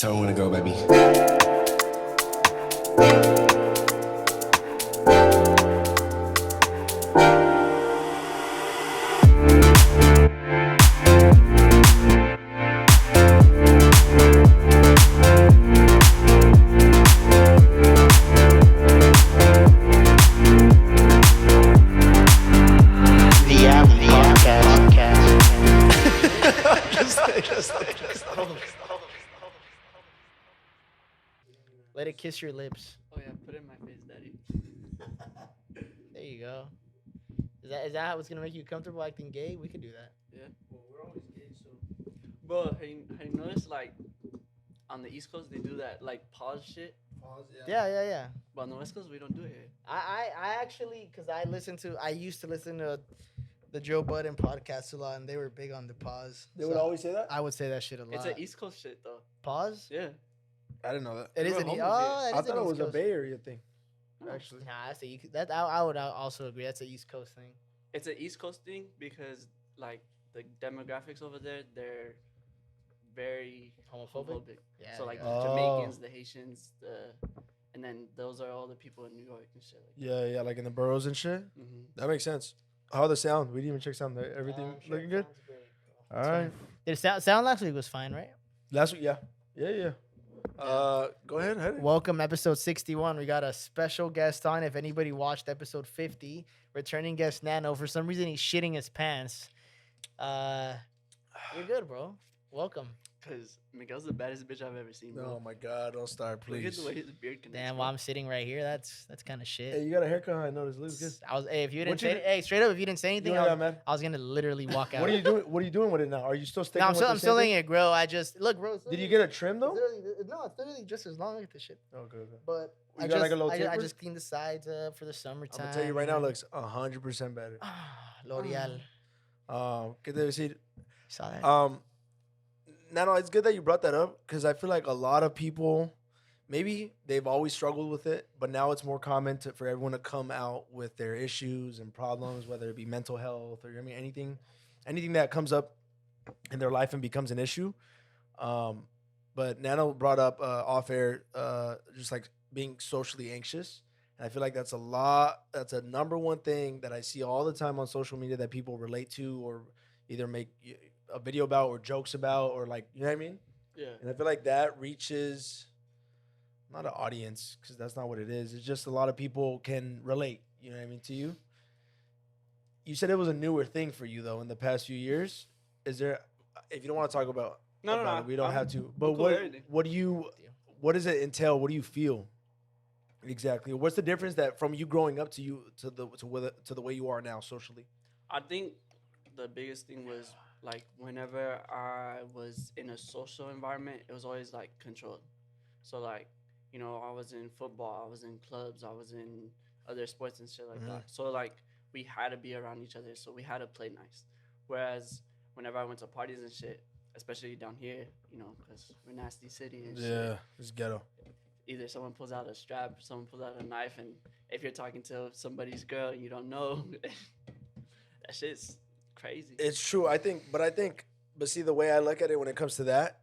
Tell me when to go, baby. The Alley Podcast. Let it kiss your lips. Oh yeah, put it in my face, daddy. There you go. Is that how it's gonna make you comfortable acting gay? We could do that. Yeah. Well, we're always gay, so. Bro, have you noticed like on the East Coast they do that like pause shit, Yeah. but on the West Coast we don't do it here. I actually, cause I used to listen to the Joe Budden podcast a lot, and they were big on the pause. They would always say that? I would say that shit a lot. It's an East Coast shit though. Pause. Yeah. I didn't know that. It is We're an homies oh, I that is thought an it was East a Coast. Bay Area thing. Actually. Nah, that I would also agree. That's an East Coast thing. It's an East Coast thing because like the demographics over there, they're very Homophobic? Yeah. So like yeah. the Jamaicans, the Haitians, and then those are all the people in New York and shit. Like Yeah, like in the boroughs and shit. mm-hmm. That makes sense. How the sound? We didn't even check sound. Everything Sure, looking good? sounds great. All right. Did it sound last week was fine, right? Last week, yeah. Go ahead. Welcome, episode 61. We got a special guest on. If anybody watched episode 50, returning guest Nano. For some reason, he's shitting his pants. You're good, bro. Welcome. Cause Miguel's the baddest bitch I've ever seen. Bro. Oh my God, don't start, Look at please. the way his beard connects. Damn, bro. while I'm sitting right here, that's kind of shit. Hey, you got a haircut? I noticed. Looks good. If you didn't What you say, do- hey, straight up, if you didn't say anything, Yeah, man. I was gonna literally walk out. What are you doing? What are you doing with it now? Are you still sticking? No, I'm with still, the I'm same still thing? letting it grow. I just look, bro. Did you get a trim though? It's literally just as long as this shit. Okay. But You I got just, like a little I taper? just cleaned the sides for the I'm summertime. gonna tell you right now, it looks 100% better. L'Oreal. ¿Qué te decir? Saw that. No, it's good that you brought that up because I feel like a lot of people, maybe they've always struggled with it, but now it's more common for everyone to come out with their issues and problems, whether it be mental health or anything that comes up in their life and becomes an issue. But Nano brought up off air, just like being socially anxious. And I feel like that's a number one thing that I see all the time on social media that people relate to or either make a video about or jokes about or like, you know what I mean? Yeah. And I feel like that reaches not an audience because that's not what it is. It's just a lot of people can relate, you know what I mean, to you. You said it was a newer thing for you though in the past few years. Is there, if you don't want to talk about No, it, we don't have to. But cool with everything. what does it entail? What do you feel exactly? What's the difference that from you growing up to the way you are now socially? I think the biggest thing was like whenever I was in a social environment, it was always like controlled. So like, you know, I was in football, I was in clubs, I was in other sports and shit like that. So like we had to be around each other, so we had to play nice. Whereas whenever I went to parties and shit, especially down here, you know, because we're nasty city and shit. Yeah, it's ghetto. Either someone pulls out a strap, someone pulls out a knife, and if you're talking to somebody's girl and you don't know, that shit's crazy. It's true. But see, the way I look at it when it comes to that,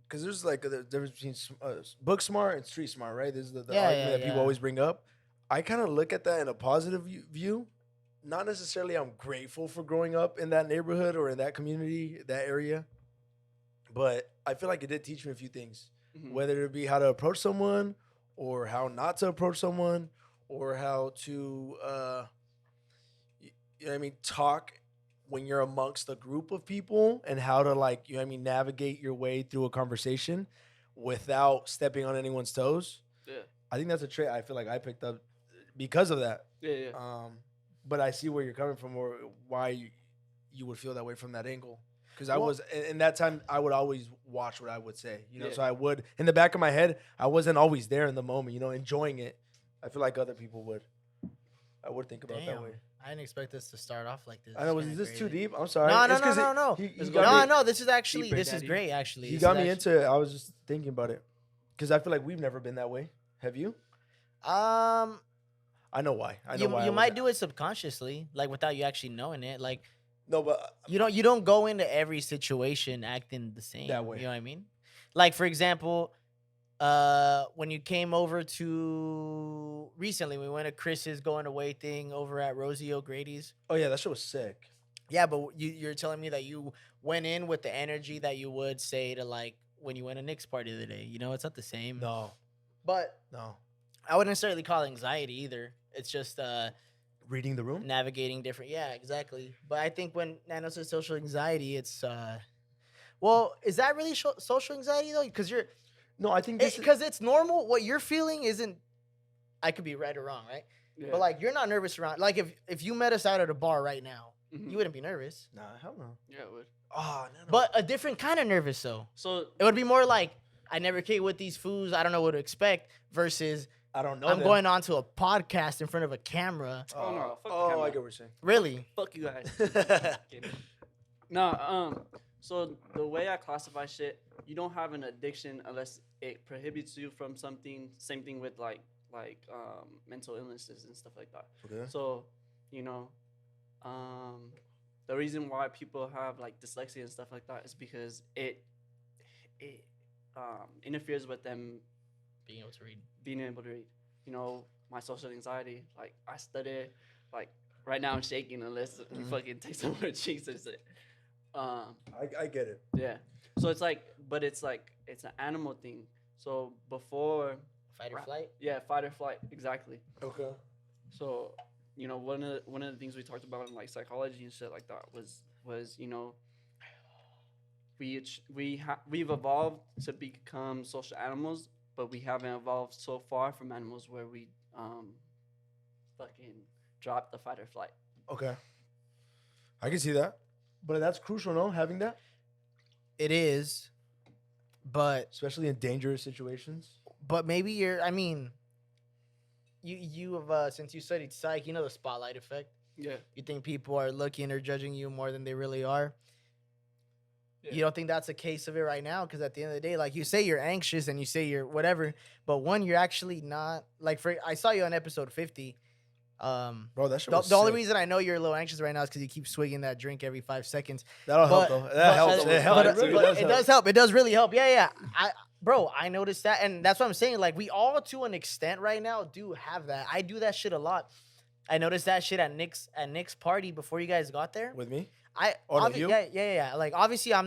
because there's like a difference between book smart and street smart, right? This is the argument that people always bring up. I kind of look at that in a positive view. Not necessarily I'm grateful for growing up in that neighborhood or in that community, that area, but I feel like it did teach me a few things, whether it be how to approach someone or how not to approach someone or how to, you know what I mean, talk when you're amongst a group of people and how to like, you know what I mean, navigate your way through a conversation without stepping on anyone's toes. Yeah. I think that's a trait I feel like I picked up because of that. Yeah. But I see where you're coming from or why you would feel that way from that angle. Because I Well- was, in that time, I would always watch what I would say, you know? Yeah. So I would, in the back of my head, I wasn't always there in the moment, you know, enjoying it. I feel like other people would. I would think about it that Damn. way. I didn't expect this to start off like this. I know, It's is kinda this too crazy. deep? I'm sorry. No. It's 'cause No, he got me- This is actually Deeper, this is daddy. great. Actually, He This got is me actually- into it. I was just thinking about it. Because I feel like we've never been that way. Have you? I know why. I know why. You might do it subconsciously, like without you actually knowing it. Like No, but you don't go into every situation acting the same That way. You know what I mean? Like for example, when you came over to recently, we went to Chris's going away thing over at Rosie O'Grady's. Oh yeah, that shit was sick. Yeah, but you're telling me that you went in with the energy that you would say to like when you went to Nick's party the other day. You know, it's not the same. No, But no. I wouldn't necessarily call it anxiety either. It's just Reading the room. navigating different. Yeah, exactly. But I think when Nano says social anxiety, it's well, is that really social anxiety though? Because No, I think this is. because it's normal. What you're feeling isn't. I could be right or wrong, right? Yeah. But like, you're not nervous around. Like, if you met us out at a bar right now, Mhm. you wouldn't be nervous. Nah, hell no. Yeah, it would. Oh no. But a different kind of nervous though. So It would be more like I never came with these fools. I don't know what to expect. Versus I don't know. I'm them. going onto a podcast in front of a camera. Oh, no, fuck the Oh, camera. I get what you're saying. Really? fuck you guys. Kidding. No, so the way I classify shit, you don't have an addiction unless it prohibits you from something. Same thing with like mental illnesses and stuff like that. Okay. So, you know, the reason why people have like dyslexia and stuff like that is because it interferes with them Being able to read. being able to read. You know, my social anxiety, like I study, like right now I'm shaking unless you fucking take some more cheeks or shit. I get it. Yeah. So it's like, but it's like it's an animal thing. So before, Fight or flight? yeah, fight or flight, exactly. Okay. So, you know, one of the things we talked about in like psychology and shit like that was you know, we've evolved to become social animals, but we haven't evolved so far from animals where we fucking drop the fight or flight. Okay. I can see that, but that's crucial, no? Having that, It is, but especially in dangerous situations. maybe you're. I mean, you have since you studied psych, you know the spotlight effect. Yeah. You think people are looking or judging you more than they really are. Yeah. You don't think that's a case of it right now? Because at the end of the day, like you say you're anxious and you say you're whatever, but one, you're actually not. Like I saw you on episode 50. Bro, that shit The was only sick. reason I know you're a little anxious right now is because you keep swigging that drink every 5 seconds. That'll help, but- though. but- That helps. but- It helps. but- It really but does it help. does help. It does really help. Yeah. Bro, I noticed that, and that's what I'm saying. Like we all, to an extent, right now, do have that. I do that shit a lot. I noticed that shit at Nick's party before you guys got there. With me? I Oh, no, you? yeah. Like obviously, I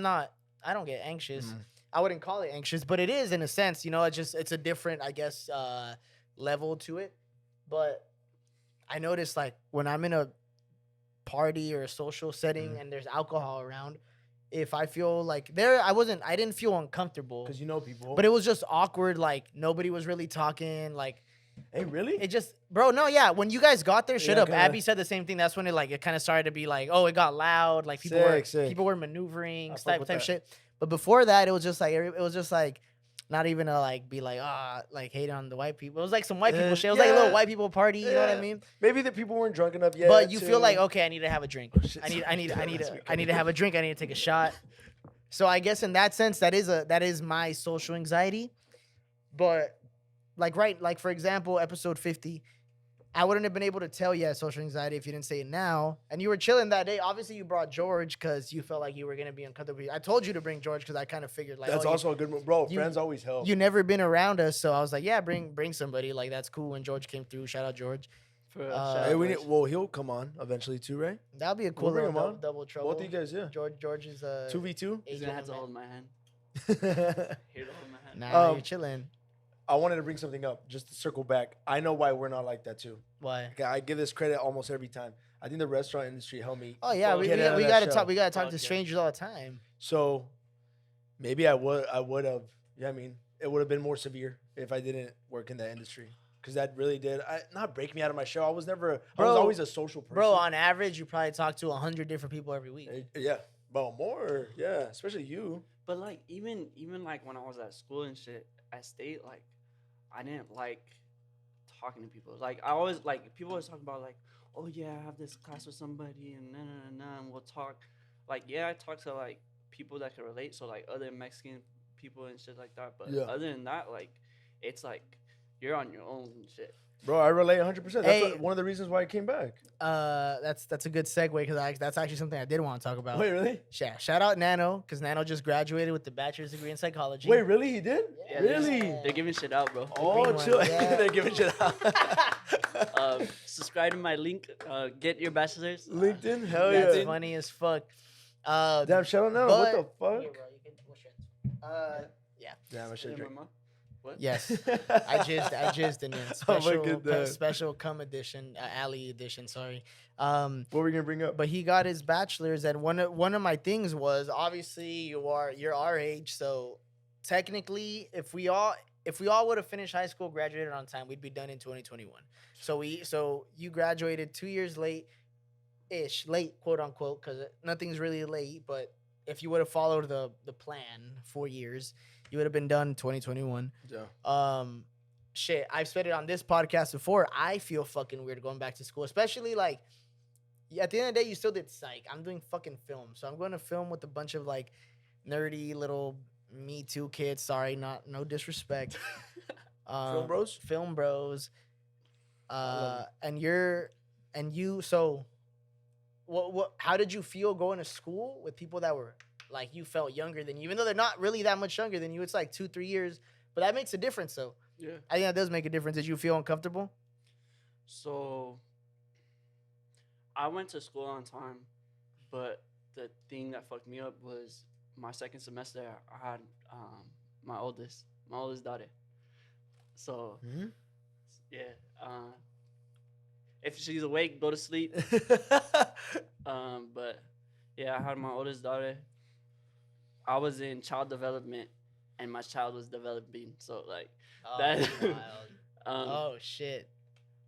don't get anxious. Mhm. I wouldn't call it anxious, but it is in a sense. You know, it's a different, I guess, level to it. But I noticed like when I'm in a party or a social setting and there's alcohol around, if I feel like I didn't feel uncomfortable, Because you know people. but it was just awkward. Like nobody was really talking. Like hey, really? it just, bro. No, yeah. When you guys got there, shut Yeah, up. kinda- Abby said the same thing. That's when it kind of started to be like, oh, it got loud. Like Sick. people were maneuvering, I fuck type with type that. shit. But before that, it was just like not even to like be like like hate on the white people. It was like some white people shit. It was like a little yeah. white people party. You know what I Yeah. mean? Maybe the people weren't drunk enough yet. But you feel to- like, okay, I need to have a drink. shit. I need That's to have a drink. I need to take a shot. So I guess in that sense, that is my social anxiety. But like for example, episode 50, I wouldn't have been able to tell you had social anxiety if you didn't say it now. And you were chilling that day. Obviously, you brought George because you felt like you were gonna be uncomfortable. I told you to bring George because I kind of figured like That's oh, also a good move. Bro, you- friends always help. you never been around us, so I was like, yeah, bring somebody. Like that's cool. When George came through, shout out George. For Hey, Hey, we need, well, he'll come on eventually too, right? That'd be a cool bring little him on. double trouble. Both of you guys, yeah. George is 2v2. he's agent gonna have to man. hold my hand. I Here to hold my hand. Nah, Um, you're chilling. wanted to bring something up just to circle back. I know why we're not like that too. Why? Okay, I give this credit almost every time. I think the restaurant industry helped me. Oh yeah, we get out of that gotta shell. talk. We gotta talk Fuck to yeah. strangers all the time. So maybe I would have. Yeah, I mean, it would have been more severe if I didn't work in that industry. Because that really did not break me out of my shell. I was Bro, always a social person. Bro, on average, you probably talk to 100 different people every week. Yeah, bro, more. Yeah, especially you. But like even like when I was at school and shit at state, like I didn't like talking to people. Like I always like people always talk about like, oh yeah, I have this class with somebody and and we'll talk. Like yeah, I talk to like people that can relate, so like other Mexican people and shit like that. But Yeah. other than that, like it's like you're on your own and shit. Bro, I relate 100%. That's Hey. one of the reasons why I came back. That's a good segue because that's actually something I did want to talk about. Wait, really? Yeah, shout out Nano because Nano just graduated with the bachelor's degree in psychology. Wait, really? He did? Yeah, Really? They're giving shit out, bro. Oh, green one, chill. yeah. They're giving shit out. Subscribe to my link. Get your bachelor's. LinkedIn? Hell That's yeah. funny as fuck. Damn, shout out now. What the fuck? Here, bro, you can- what's your- yeah. Damn, I should drink. What? Yes. I jizzed in it. Oh my Special, goodness. special cum edition, alley edition. Sorry. What were we gonna bring up? But he got his bachelor's, and one of my things was obviously you're our age, so technically, if we all would have finished high school, graduated on time, we'd be done in 2021. So you graduated 2 years late, quote unquote, because nothing's really late. But if you would have followed the plan, 4 years, you would have been done in 2021. Yeah. Shit, I've said it on this podcast before. I feel fucking weird going back to school, especially like at the end of the day, you still did psych. I'm doing fucking film, so I'm going to film with a bunch of like nerdy little Me Too kids. Sorry, no disrespect. Film bros? Film bros. love And you. So, what? How did you feel going to school with people that were like you felt younger than you, even though they're not really that much younger than you? It's like 2-3 years, but that makes a difference. So, Yeah. I think that does make a difference. Did you feel uncomfortable? So I went to school on time, but the thing that fucked me up was my second semester. I had my oldest daughter. So Mhm. yeah, if she's awake, go to sleep. But yeah, I had my oldest daughter. I was in child development, and my child was developing. So like, That- Oh shit.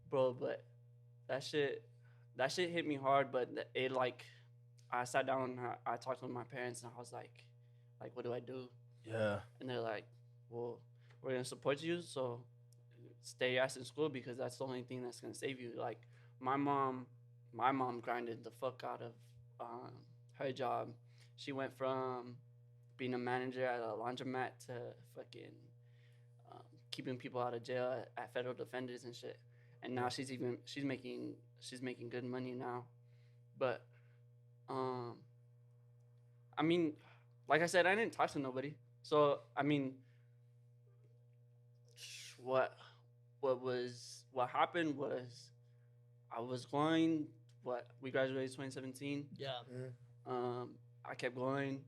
bro, but that shit hit me hard. But it like, I sat down and I talked with my parents, and I was like, what do I do? Yeah. And they're like, well, we're gonna support you, so stay your ass in school because that's the only thing that's gonna save you. Like my mom grinded the fuck out of her job. She went from being a manager at a laundromat to fucking keeping people out of jail at federal defenders and shit. And now she's making good money now. But I mean, like I said, I didn't talk to nobody. So I mean, what happened was I was going. We graduated 2017. Yeah. I kept going.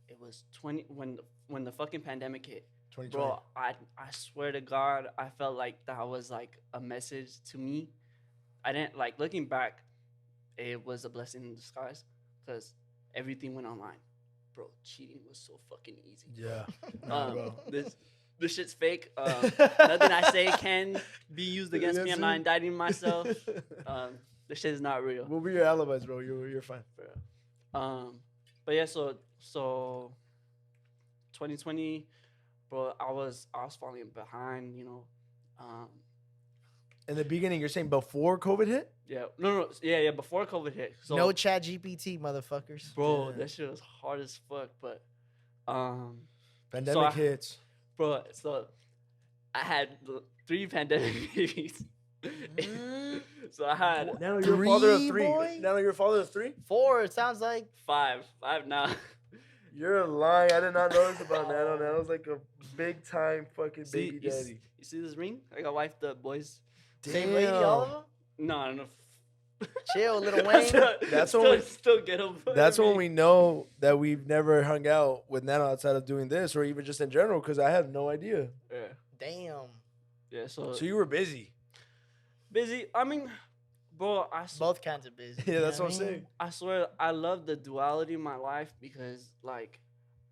It was 20 when the fucking pandemic hit. 2020. Bro, I swear to God, I felt like that was like a message to me. I didn't like looking back. It was a blessing in disguise because everything went online. Bro, cheating was so fucking easy. Yeah. Bro. This shit's fake. Nothing I say can be used against me. I'm not indicting myself. This shit is not real. We'll be your alibis, bro. You're fine. But yeah, so 2020, bro, I was falling behind, you know. In the beginning, you're saying before COVID hit? Yeah, yeah, before COVID hit. So, No chat GPT, motherfuckers. bro, Yeah. that shit was hard as fuck. But, Pandemic I- hits. bro, so I had 3 pandemic babies. So I had Now you're a father of 3. boy? Now you're a father of 3? 4, it sounds like. 5 now. You're lying. I did not know this about Nano. Nano's like a big time fucking See, baby you, daddy. you see this ring? I got wife the boys. Same lady, all of them? No, I don't know. Chill, Little Wayne. That's still, when we- still get them. That's when we know that we've never hung out with Nano outside of doing this or even just in general because I had no idea. Yeah. Damn. Yeah. So So you were busy. busy. I mean, bro, Both kinds of busy. Yeah, that's you know what I'm saying. I swear I love the duality in my life because like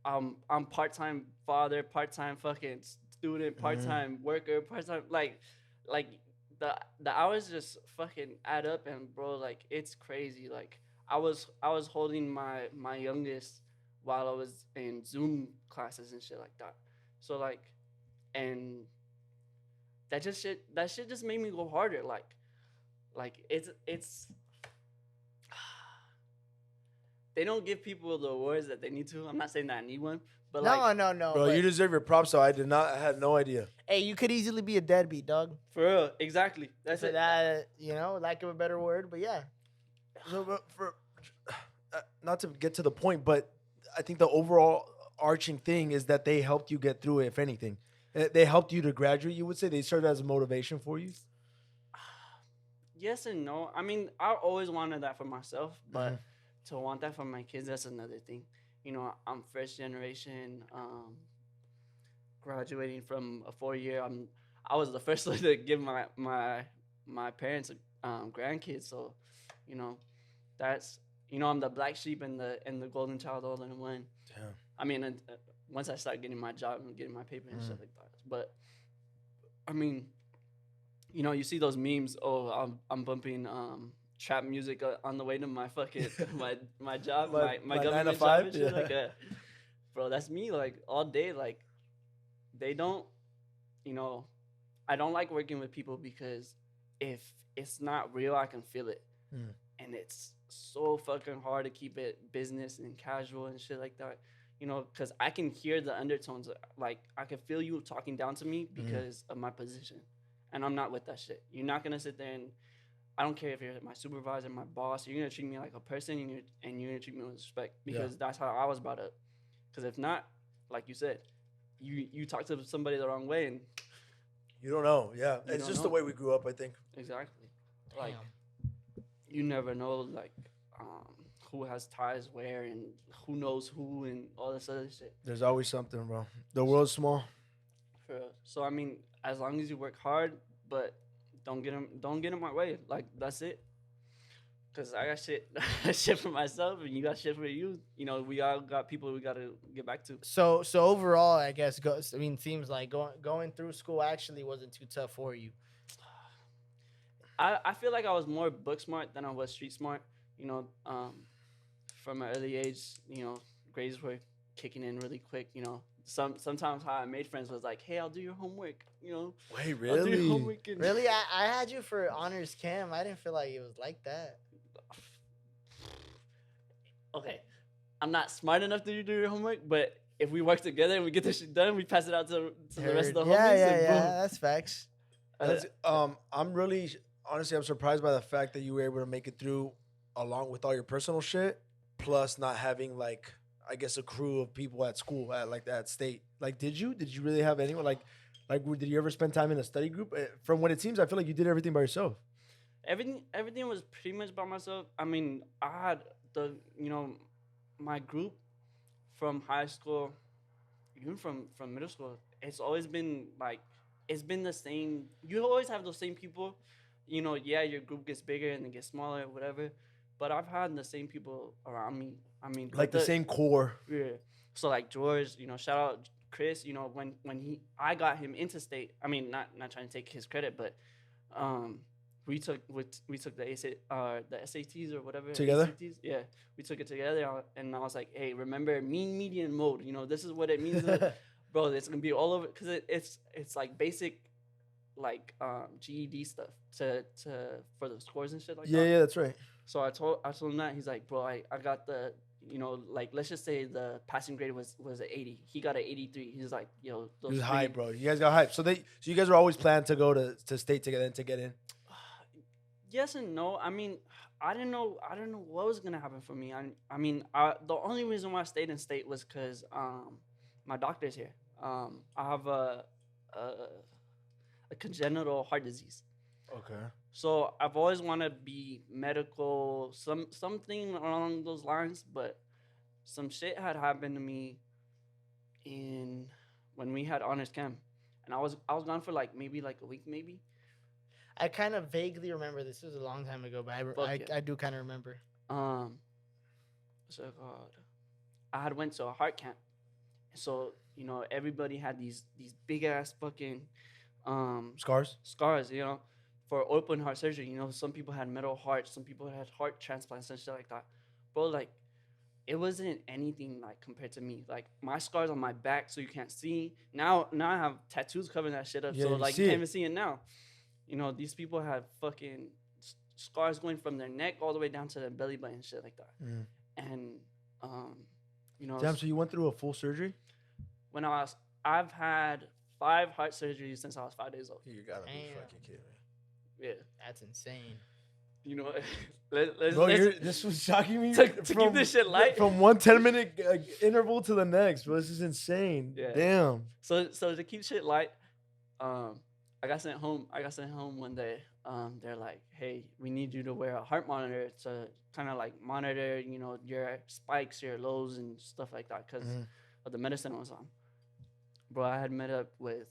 I'm part-time father, part-time fucking student, part-time worker, part-time like the hours just fucking add up and bro like it's crazy. Like I was holding my youngest while I was in Zoom classes and shit like that. So like and that shit just made me go harder. Like it's they don't give people the awards that they need to. I'm not saying that I need one, But No, like, no. Bro, but- you deserve your props. So I had no idea. Hey, you could easily be a deadbeat, dog. for real, exactly. That's For it. that, lack of a better word, but yeah. So, but not to get to the point, but I think the overall arching thing is that they helped you get through it. If anything, they helped you to graduate. You would say they served as a motivation for you. Yes and no. I mean, I always wanted that for myself, but Mhm. to want that for my kids, that's another thing. You know, I'm first generation, graduating from a 4 year. I was the first one to give my parents grandkids. So, you know, that's I'm the black sheep and the golden child all in one. Damn. I mean, once I start getting my job and getting my paper and Mm. shit like that. But I mean, you see those memes. Oh, I'm bumping trap music on the way to my fucking my job, My my 9 to government 5? job and shit. Yeah. Like, bro, that's me. Like all day. Like they don't. I don't like working with people because if it's not real, I can feel it, and it's so fucking hard to keep it business and casual and shit like that. Because I can hear the undertones. Like I can feel you talking down to me because of my position. And I'm not with that shit. You're not gonna sit there and I don't care if you're my supervisor, my boss. You're gonna treat me like a person, and you're gonna treat me with respect because that's how I was brought up. Because if not, like you said, you talk to somebody the wrong way, and You don't know. Yeah, You it's don't just know. the way we grew up. I think. exactly, like Damn. you never know, like who has ties where and who knows who and all this other shit. There's always something, bro. The world's small. For real. So I mean, as long as you work hard, but don't get in my way. Like that's it. Cause I got shit for myself, and you got shit for you. We all got people we gotta get back to. So overall, I guess seems like going through school actually wasn't too tough for you. I feel like I was more book smart than I was street smart. From an early age, grades were kicking in really quick. Sometimes how I made friends was like, hey, I'll do your homework. Wait, I'll do your really? homework. And Really, I had you for honors chem. I didn't feel like it was like that. Okay, I'm not smart enough to do your homework, but if we work together and we get this shit done, we pass it out to the rest of the homies. Yeah, and boom. that's facts. I'm really honestly I'm surprised by the fact that you were able to make it through along with all your personal shit, plus not having like I guess a crew of people at school at like that state. Like, did you really have anyone like did you ever spend time in a study group? From what it seems, I feel like you did everything by yourself. Everything was pretty much by myself. I mean, I had my group from high school, even from middle school. It's always been like it's been the same. You always have those same people. Yeah, your group gets bigger and it gets smaller, whatever. But I've had the same people around me. I mean, Like the same core. Yeah. So like George, shout out Chris. When I got him into state. I mean, not trying to take his credit, but we took the SATs or whatever Together? ACTs, yeah, we took it together, and I was like, hey, remember mean median mode. This is what it means, bro. It's gonna be all over because it's like basic, like GED stuff to for the scores and shit like that. Yeah, that's right. So I told him that. He's like, bro, I got the like let's just say the passing grade was an 80. He got an 83. He's like, yo, It was hype, bro. You guys got hype. So you guys were always planning to go to state together and to get in. Yes and no. I mean, I didn't know what was gonna happen for me. I mean, the only reason why I stayed in state was because my doctor's here. I have a congenital heart disease. Okay. So I've always wanted to be medical, something along those lines. But some shit had happened to me when we had honors camp, and I was gone for maybe a week, maybe. I kind of vaguely remember this. Was a long time ago, but I do kind of remember. What's it called? I had went to a heart camp, so everybody had these big ass fucking Scars. For open heart surgery. Some people had metal hearts, some people had heart transplants and shit like that. Bro, like it wasn't anything like compared to me. Like my scars on my back, so you can't see. Now I have tattoos covering that shit up, Yeah, so you like see you it. can't even see it now. These people had fucking scars going from their neck all the way down to their belly button and shit like that. Mm. And Damn. So you went through a full surgery. I've had 5 heart surgeries since I was 5 days old. You gotta be Damn. fucking kidding me. Yeah, That's insane. you know, let's Bro, this was shocking me. to keep this shit light. From one 10-minute interval to the next, bro. This is insane. Yeah. Damn. So to keep shit light, I got sent home. One day. They're like, hey, we need you to wear a heart monitor to kind of like monitor, you know, your spikes, your lows, and stuff like that, because of the medicine I was on. Bro, I had met up with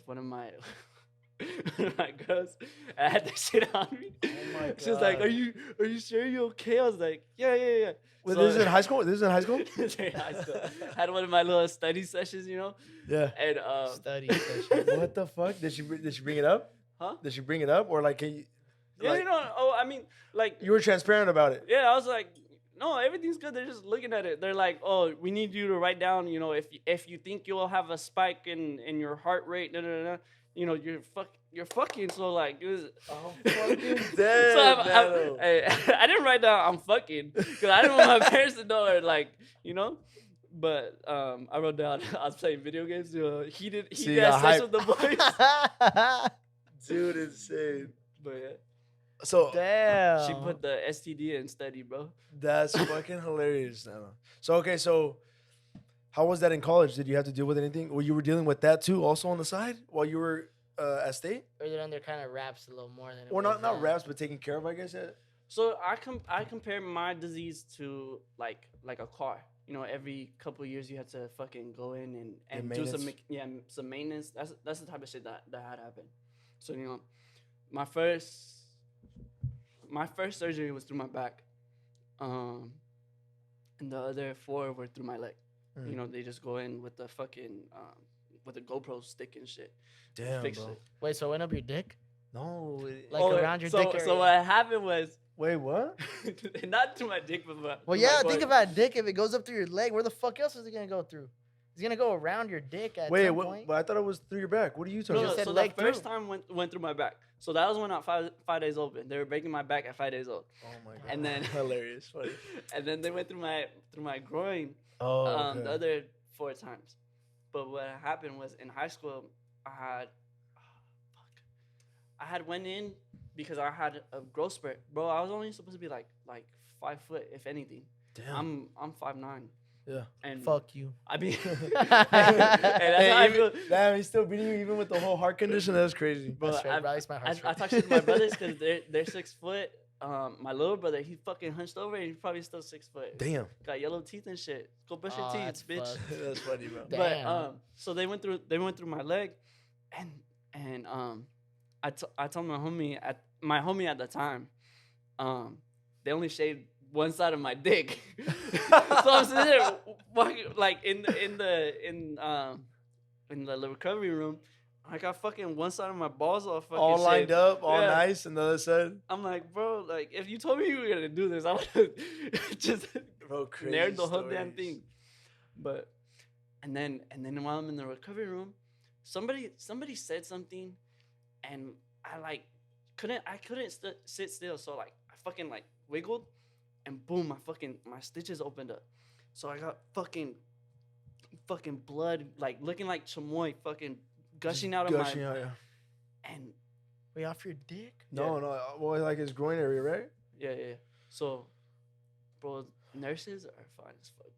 one of my my girls. I had that shit on me. Oh my She was like, God. "Are you sure you okay?" I was like, "Yeah." Wait, So- this is in high school? This is in high school? This is in high school. Had one of my little study sessions, you know, Yeah. and Study session. What the fuck? Did she bring it up? huh? Did she bring it up? Or like, can you, Yeah, like, you know. Oh, I mean, like, you were transparent about it? yeah, I was like, no, everything's good. They're just looking at it. They're like, oh, we need you to write down, you know, if you think you'll have a spike in your heart rate, you know, you're fucking. So like, it was. I'm fucking So dead, Nano. I didn't write down I'm fucking because I didn't want my parents to know, or like, you know. But I wrote down I was playing video games. He did See, had the sex with the boys. Dude, insane. But yeah, So Damn. she put the STD in study, bro. that's fucking hilarious, Nano. So okay, so how was that in college? Did you have to deal with anything? Or you were dealing with that too, also on the side while you were at state? Or is it under kind of wraps a little more than it Or was not then? raps, but taken care of, I guess. Yeah. So I compare my disease to like a car. You know, every couple of years you have to fucking go in and do some maintenance. That's the type of shit that had happened. So you know, my first surgery was through my back, and the other 4 were through my leg. You know, they just go in with the fucking with a GoPro stick and shit. Damn, Fix bro. it. Wait, so it went up your dick? No. Like around your so, dick area? So what happened was Wait, what? not to my dick, but Well, to yeah, my think butt. about dick. If it goes up through your leg, where the fuck else is it gonna go through? It's gonna go around your dick at Wait, some what? point. But I thought it was through your back. What are you talking You No, about? said so leg the first through. time went through my back. So that was when I was 5 days old. They were breaking my back at 5 days old, Oh my god. and then hilarious, funny. and then they went through my groin Oh, okay. the other 4 times. But what happened was in high school I had went in because I had a growth spurt, bro. I was only supposed to be like 5 foot, if anything. Damn. I'm 5'9". Yeah. And Fuck you. I mean, Hey, that's how I feel. Damn, he's still beating you even with the whole heart condition. That's crazy. Bro, That's right, bro. It's my I heart's talk shit to my brothers because they're 6 foot. My little brother, he fucking hunched over and he's probably still 6 foot. Damn. Got yellow teeth and shit. Go brush Aw, your that's teeth, bitch. fucked. That's funny, bro. Damn. But so they went through my leg, and I told my homie at the time, they only shaved one side of my dick. So I'm sitting there walking, like in the recovery room. I got fucking one side of my balls all fucking All lined shaved. up, all Yeah. nice, and the other side. I'm like, bro, like if you told me you were gonna do this, I would have just Bro, crazy nared the whole damn stories. thing. But and then while I'm in the recovery room, somebody said something, and I couldn't sit still. So like I fucking like wiggled, and boom, my stitches opened up. So I got fucking blood, like looking like chamoy, fucking gushing out of Gushing my out, yeah. and Wait, off your dick? No, no. Well, like his groin area, right? yeah. So, bro, nurses are fine as fuck,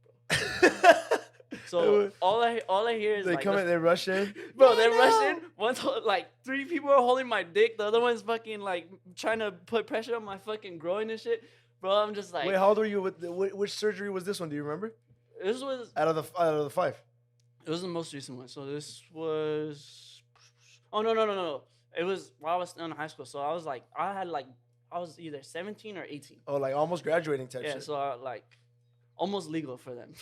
bro. So all I hear is They like come in, they rush in. bro, they rush in. One's like 3 people are holding my dick. The other one's fucking like trying to put pressure on my fucking groin and shit. Bro, I'm just like, Wait, how old were you? Which surgery was this one? Do you remember? this was Out of the 5. it was the most recent one. So this was no. It was while I was still in high school. So I was either 17 or 18. Oh, like almost graduating type Yeah, shit. so almost legal for them.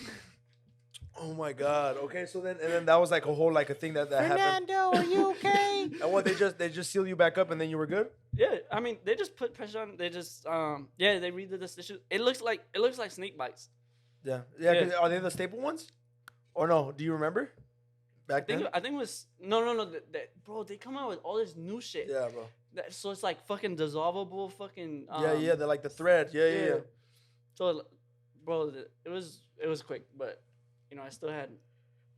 Oh my god. Okay, so then that was like a whole like a thing that happened. Fernando, are you okay? And what they just seal you back up and then you were good? Yeah, I mean they just put pressure on. They just they redid the stitches. It looks like snake bites. Yeah. Yeah. 'Cause are they the staple ones? Or no? Do you remember? Back then? I think it was no. Bro, they come out with all this new shit. Yeah, bro. So it's like fucking dissolvable, fucking. Yeah. They're like the thread. Yeah. So, bro, it was quick, but you know I still had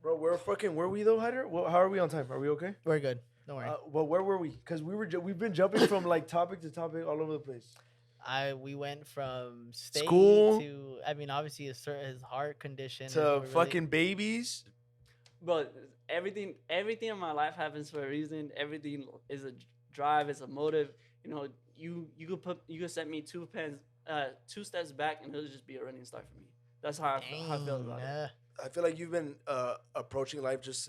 Bro, where we though, Hyder? Well, how are we on time? Are we okay? We're good. Don't worry. Well, where were we? Because we've been jumping from like topic to topic all over the place. We went from state School. to, I mean, obviously his heart condition is To what really- fucking babies. But everything in my life happens for a reason. Everything is a drive, it's a motive. You know, you could set me two steps back and it'll just be a running start for me. That's how I feel about it. I feel like you've been approaching life just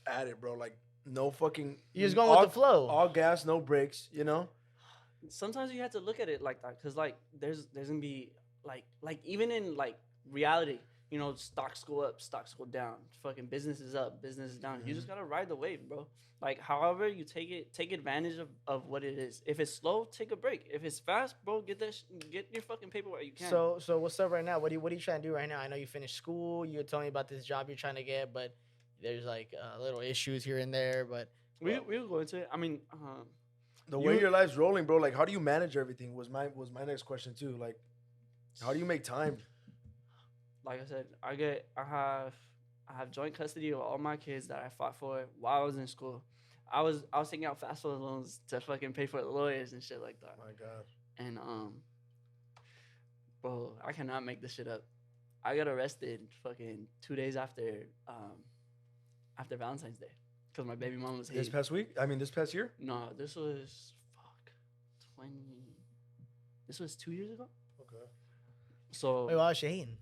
at it, bro. Like no fucking. You're just going with the flow. All gas, no brakes. You know. Sometimes you have to look at it like that, cause like there's gonna be like even in like reality, you know, stocks go up, stocks go down, fucking business is up, business is down. You just gotta ride the wave, bro. Like however you take advantage of what it is. If it's slow, take a break. If it's fast, bro, get your fucking paper while you can. So what's up right now? What are you trying to do right now? I know you finished school. You were telling me about this job you're trying to get, but there's like little issues here and there. But we'll go into it. I mean, the way your life's rolling, bro. Like, how do you manage everything? Was my next question too. Like, how do you make time? Like I said, I have joint custody of all my kids that I fought for while I was in school. I was taking out fast food loans to fucking pay for the lawyers and shit like that. My God. And bro, I cannot make this shit up. I got arrested fucking 2 days after Valentine's Day because my baby mom was This past week? I mean, this past year? No, this was 20. This was 2 years ago. Okay. So wait, why was she hating?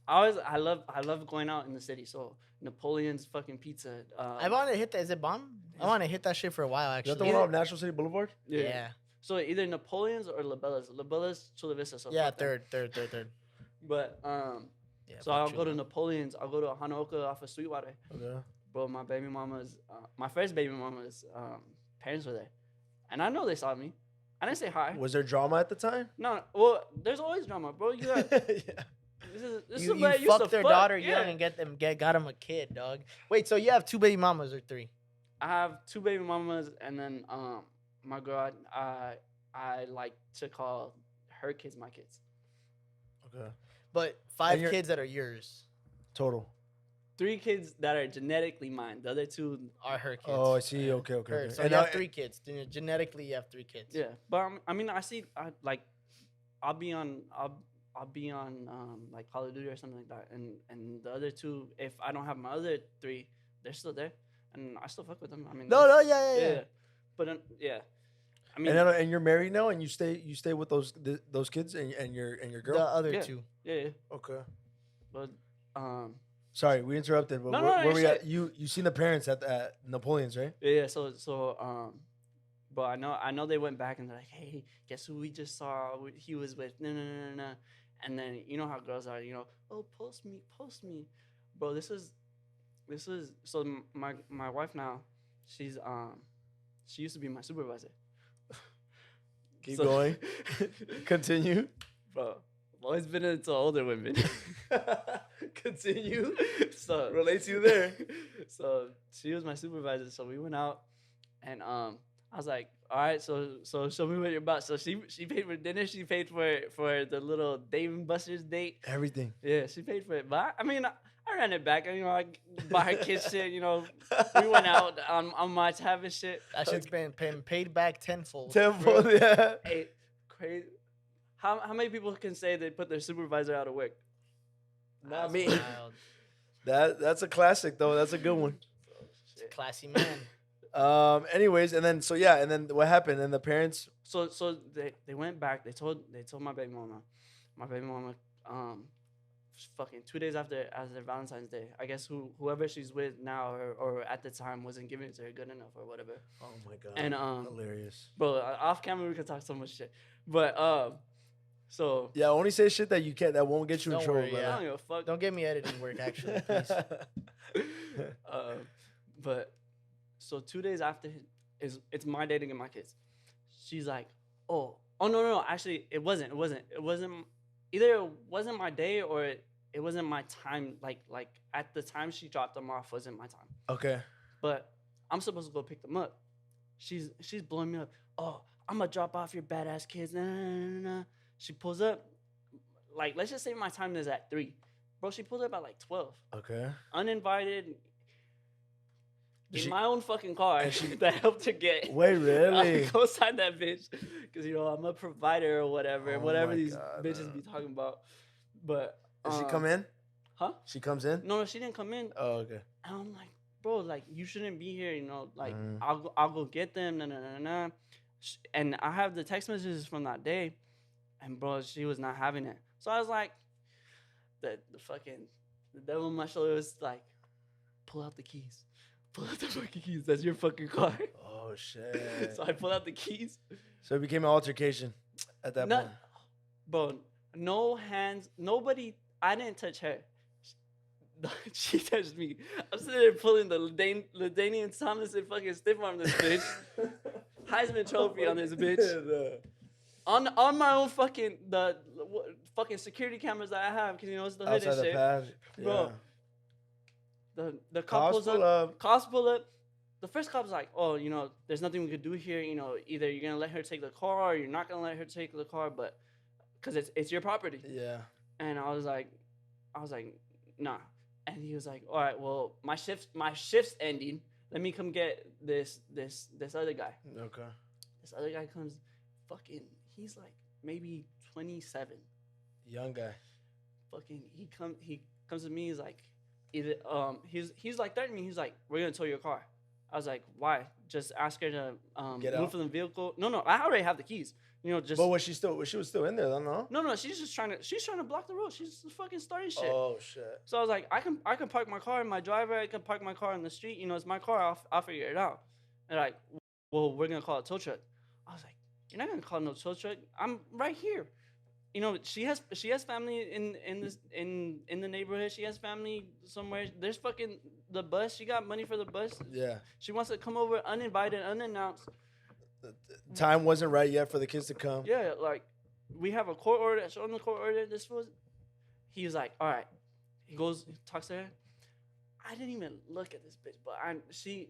I love going out in the city. So Napoleon's fucking pizza. I want to hit that. Is it bomb? I want to hit that shit for a while Is actually. that the one off National City Boulevard? Yeah. So either Napoleon's or LaBella's. LaBella's Chula Vista. So Yeah, fuck that. third. But Yeah, so I'll go to Napoleon's. I'll go to Hanaoka off of Sweetwater. Okay. Bro, my first baby mama's parents were there, and I know they saw me. I didn't say hi. Was there drama at the time? No, well, there's always drama, bro. You got Yeah. this You is what I used to fucked their fuck. daughter Yeah. young and got him a kid, dog. Wait, so you have 2 baby mamas or 3? I have 2 baby mamas, and then my girl, I like to call her kids my kids. Okay. But 5 you're- kids that are yours Total. 3 kids that are genetically mine. The other 2, are her kids. Oh, I see. Okay. Her. Okay. So And you have now- 3 kids. Genetically, you have 3 kids. yeah. But I mean, I'll be on like Call of Duty or something like that, and the other 2, if I don't have my other 3, they're still there, and I still fuck with them. I mean, No, yeah. But yeah, I mean, And you're married now, and you stay with those kids and your girl. The other Yeah. 2. yeah. Okay. But Sorry, we interrupted. But No, where no, we shit. at? You seen the parents at Napoleon's, right? yeah. But I know they went back and they're like, hey, guess who we just saw? He was with no. And then you know how girls are, you know, oh, post me, bro. This is so my wife now, she used to be my supervisor. Keep So- going. Continue. Bro. I've always been into older women. Continue. So Relate to you there. So she was my supervisor. So we went out, and I was like, all right, so show me what you're about. So she paid for dinner. She paid for the little Dave and Buster's date. Everything. Yeah, she paid for it. But I mean, I ran it back. You know, I buy her kids shit. You know, we went out on my tab and shit. That shit's been paid back tenfold. Tenfold. Yeah. Hey, crazy. How many people can say they put their supervisor out of work? Not That's me. wild. That's a classic though. That's a good one. Classy man. Anyways, and then what happened? And the parents. So they went back. They told my baby mama. My baby mama, fucking 2 days after Valentine's Day. I guess whoever she's with now or at the time wasn't giving it to her good enough or whatever. Oh my God. And hilarious. bro, off camera we could talk so much shit. But so Yeah, only say shit that you can't that won't get you in Don't trouble. worry, brother. I don't give a fuck. Don't give me editing work, actually, please. But so 2 days after it's my day to get my kids. She's like, oh no, actually it wasn't either it wasn't my day or it wasn't my time. Like at the time she dropped them off wasn't my time. Okay. But I'm supposed to go pick them up. She's blowing me up. Oh, I'm gonna drop off your badass kids. Nah. She pulls up. Like, let's just say my time is at 3. Bro, she pulled up at like 12. Okay. Uninvited. Did In she- my own fucking car and she- that helped her get. Wait, really? I co-signed that bitch because I'm a provider or whatever, Oh whatever my these God, bitches be talking about. But Does she come in? Huh? She comes in? No, she didn't come in. Oh, okay. And I'm like, bro, like you shouldn't be here. Like Mhm. I'll go get them. Nah. And I have the text messages from that day, and bro, she was not having it. So I was like, the devil on my shoulder was like, pull out the keys. Pull out the fucking keys. That's your fucking car. Oh, shit. So I pull out the keys. So it became an altercation at that point. Bro, no hands. Nobody. I didn't touch her. She touched me. I'm sitting there pulling the Ladainian Thomas and fucking stiff arm this bitch. Heisman Trophy on this bitch. On my own fucking fucking security cameras that I have, because it's the hood Outside and the shit. pad. Bro. Yeah. The cop Cops pulls pull up. up. Cops pull up. The first cop's like, oh, there's nothing we could do here. Either you're gonna let her take the car or you're not gonna let her take the car, but because it's your property. Yeah. And I was like, nah. And he was like, all right, well, my shift's ending. Let me come get this other guy. Okay. This other guy comes, he's like maybe 27. Young guy. He comes to me. He's like, he's like threatening me. He's like, we're gonna tow your car. I was like, why? Just ask her to Get move out? from the vehicle. No, I already have the keys. Just. But she was still in there, though, no? No, she's just trying to block the road. She's just fucking starting shit. Oh, shit. So I was like, I can park my car in my driveway. I can park my car in the street. It's my car. I'll figure it out. And like, well, we're gonna call a tow truck. I was like, you're not gonna call no tow truck. I'm right here. She has family in the neighborhood. She has family somewhere. There's fucking the bus. She got money for the bus. Yeah. She wants to come over uninvited, unannounced. Time wasn't right yet for the kids to come. Yeah, like we have a court order. Show him the court order. He was like, all right. He goes, talks to her. I didn't even look at this bitch, but she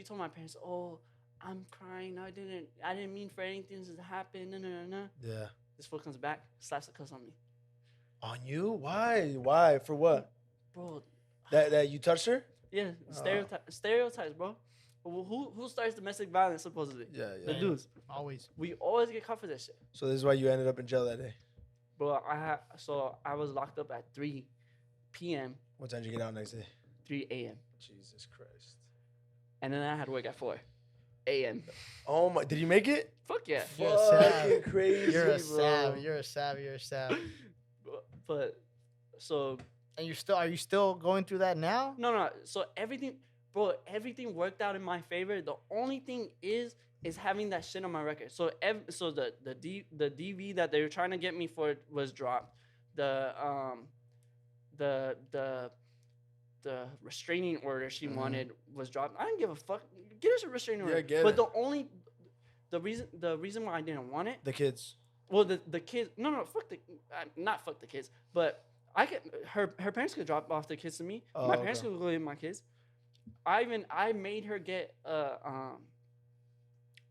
told my parents, oh, I'm crying. I didn't mean for anything to happen. No. Yeah. This fool comes back, slaps a cuss on me. On you? Why? For what? Bro. That you touched her? Yeah, stereotypes, bro. Who starts domestic violence supposedly? Yeah. The dudes. Always. We always get caught for this shit. So this is why you ended up in jail that day. Bro, I was locked up at 3 p.m. What time did you get out next day? 3 a.m. Jesus Christ. And then I had to work at 4 a.m. Oh my! Did you make it? Fuck yeah. You're a sav. Fucking crazy, You're a bro. sav. You're a sav. You're a sav. But so And are you still going through that now? no. So everything worked out in my favor. The only thing is having that shit on my record. So the DV that they were trying to get me for was dropped. The restraining order she wanted was dropped. I didn't give a fuck. Get us a restraining order. Yeah, get but it. the reason why I didn't want it. The kids. Well, the kids. No, not fuck the kids. But her parents could drop off the kids to me. Oh, My parents okay. could go get my kids. I made her get I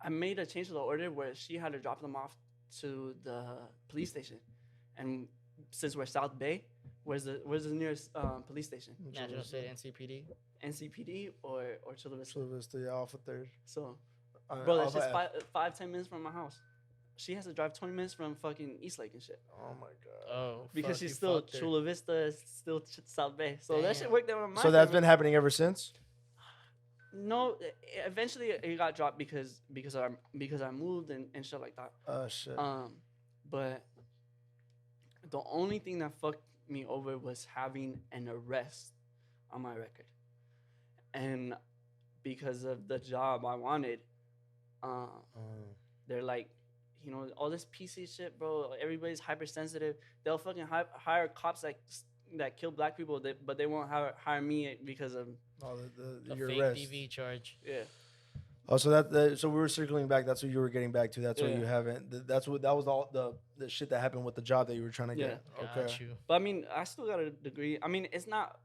made a change to the order where she had to drop them off to the police station, and since we're South Bay, where's the nearest police station? National State NCPD. NCPD or Chula Vista. Chula Vista, yeah, off a third. So, bro, that's Off just of- 10 minutes from my house. She has to drive 20 minutes from fucking Eastlake and shit. Oh my god. Oh. Because fuck, you she's still fucked her. Chula Vista, still South Bay. So that Damn. shit worked out in my So that's favor. been happening ever since. No, eventually it got dropped because I moved and shit like that. Oh shit. But the only thing that fucked me over was having an arrest on my record, and because of the job I wanted, they're like, all this PC shit, bro. Everybody's hypersensitive. They'll fucking hire cops that kill black people, but they won't hire me because of The your fake arrest. DV charge. yeah. Oh, so so we were circling back. That's what you were getting back to. That's what Yeah. you haven't. That was all the shit that happened with the job that you were trying to get. Okay. Got you. But I mean, I still got a degree. I mean, it's not.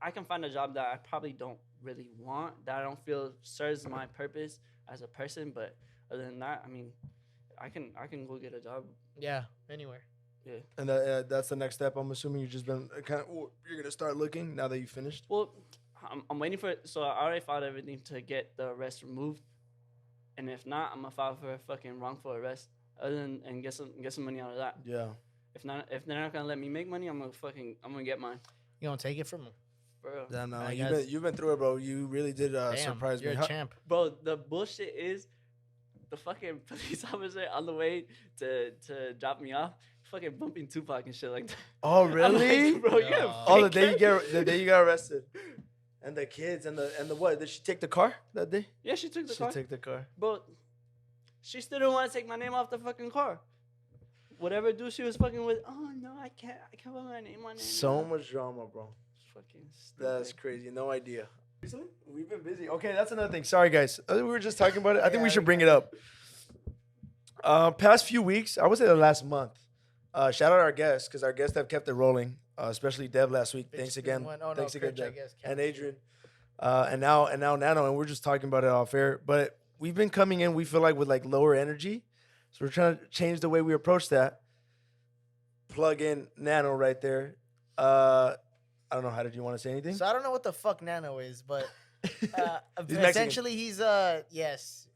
I can find a job that I probably don't really want, that I don't feel serves my purpose as a person. But other than that, I mean, I can go get a job. Yeah. Anywhere. Yeah. And that's the next step. I'm assuming you've just been you're gonna start looking now that you finished. Well, I'm waiting for it. So I already filed everything to get the arrest removed, and if not, I'm gonna file for a fucking wrongful arrest. And get some money out of that. Yeah. If they're not gonna let me make money, I'm gonna get mine, You gonna take it from him? bro. Yeah, no, I you've guess. been through it, bro. You really did Damn, surprise you're me. a champ. Bro, the bullshit is the fucking police officer on the way to drop me off, fucking bumping Tupac and shit like that. Oh I'm really? like, bro, you're a Oh, Oh, the fake day you got arrested, and the kids and the what? Did she take the car that day? Yeah, she took the She car. took the car. But she still didn't want to take my name off the fucking car. Whatever dude she was fucking with, oh no, I can't put my name on it. So much drama, bro. Fucking stupid. That's crazy. No idea. Recently? We've been busy. Okay, that's another thing. Sorry, guys. We were just talking about it. I think we should bring it up. Past few weeks, I would say the last month. Shout out our guests because our guests have kept it rolling. Especially Dev last week. Thanks again. Thanks again, Dev. And Adrian. And now Nano. And we're just talking about it off air. But we've been coming in. We feel like with like lower energy. So we're trying to change the way we approach that. Plug in Nano right there. I don't know. How did you want to say anything? So I don't know what the fuck Nano is, but He's Mexican. essentially he's yes,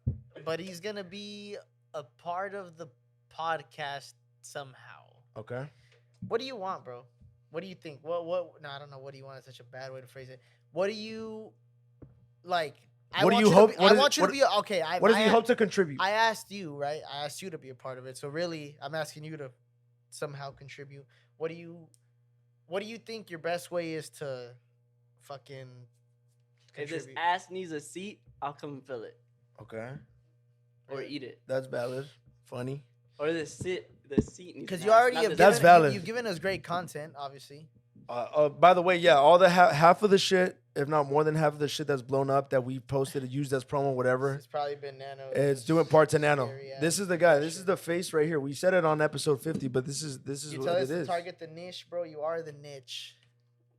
but he's gonna be a part of the podcast somehow. Okay. What do you want, bro? What do you think? What? No, I don't know. What do you want? It's such a bad way to phrase it. What do you like? What do you hope? I want you to be okay. What does he hope to contribute? I asked you, right? I asked you to be a part of it. So really, I'm asking you to somehow contribute. What do you think your best way is to fucking If this contribute? ass needs a seat, I'll come and fill it Okay. or eat it. That's valid. Funny. Or the seat needs. Because an you ass, already not have the That's given, valid. You've given us great content, obviously. By the way, yeah, all the half of the shit, if not more than half of the shit that's blown up that we posted, used as promo, whatever, It's probably been Nano. it's doing part to Nano. Scary ass This is the guy. This shit. is the face right here. We said it on episode 50, but this is You what tell it us to is. target the niche, bro. You are the niche.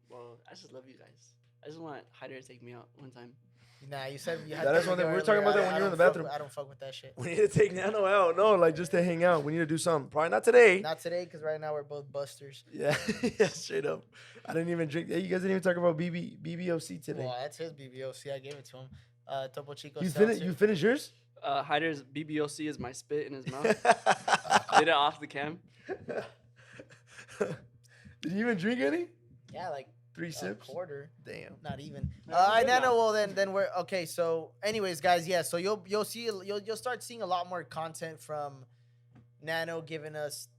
Well, I just love you guys. I just want Hyder to take me out one time. Nah, you said you had That to is one take thing- it we were talking earlier. about that I when you were in don't the fuck bathroom. with- I don't fuck with that shit. We need to take Nano out. No, like just to hang out. We need to do something. Probably not today. Not today, because right now we're both busters. Yeah, yeah, straight up. I didn't even drink. Hey, you guys didn't even talk about BBOC today. Well, that's his BBOC. I gave it to him. Topo Chico. You Seltzer. finished yours? Hyder's BBOC is my spit in his mouth. Did it off the cam. Did you even drink any? Yeah, like 3 a sips. quarter. Damn. Not even. No, All I'm right, good Nano. now. Well, then we're okay. So, anyways, guys, yeah. So you'll start seeing a lot more content from Nano giving us,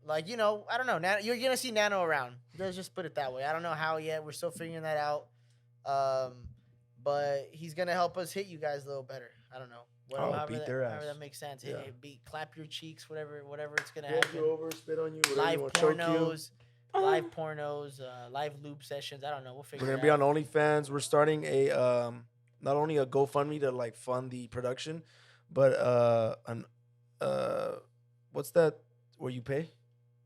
like, you know, I don't know. Nano, you're gonna see Nano around. Let's just put it that way. I don't know how yet. We're still figuring that out. But he's gonna help us hit you guys a little better. I don't know. However beat that, their however ass. that makes sense. Yeah. Clap your cheeks, whatever it's gonna Roll happen. you over, spit on you, whatever Live you want, choke you. pornos, live pornos, live loop sessions. I don't know. We'll figure We're it gonna be out. on OnlyFans. We're starting a not only a GoFundMe to like fund the production, but what's that where you pay?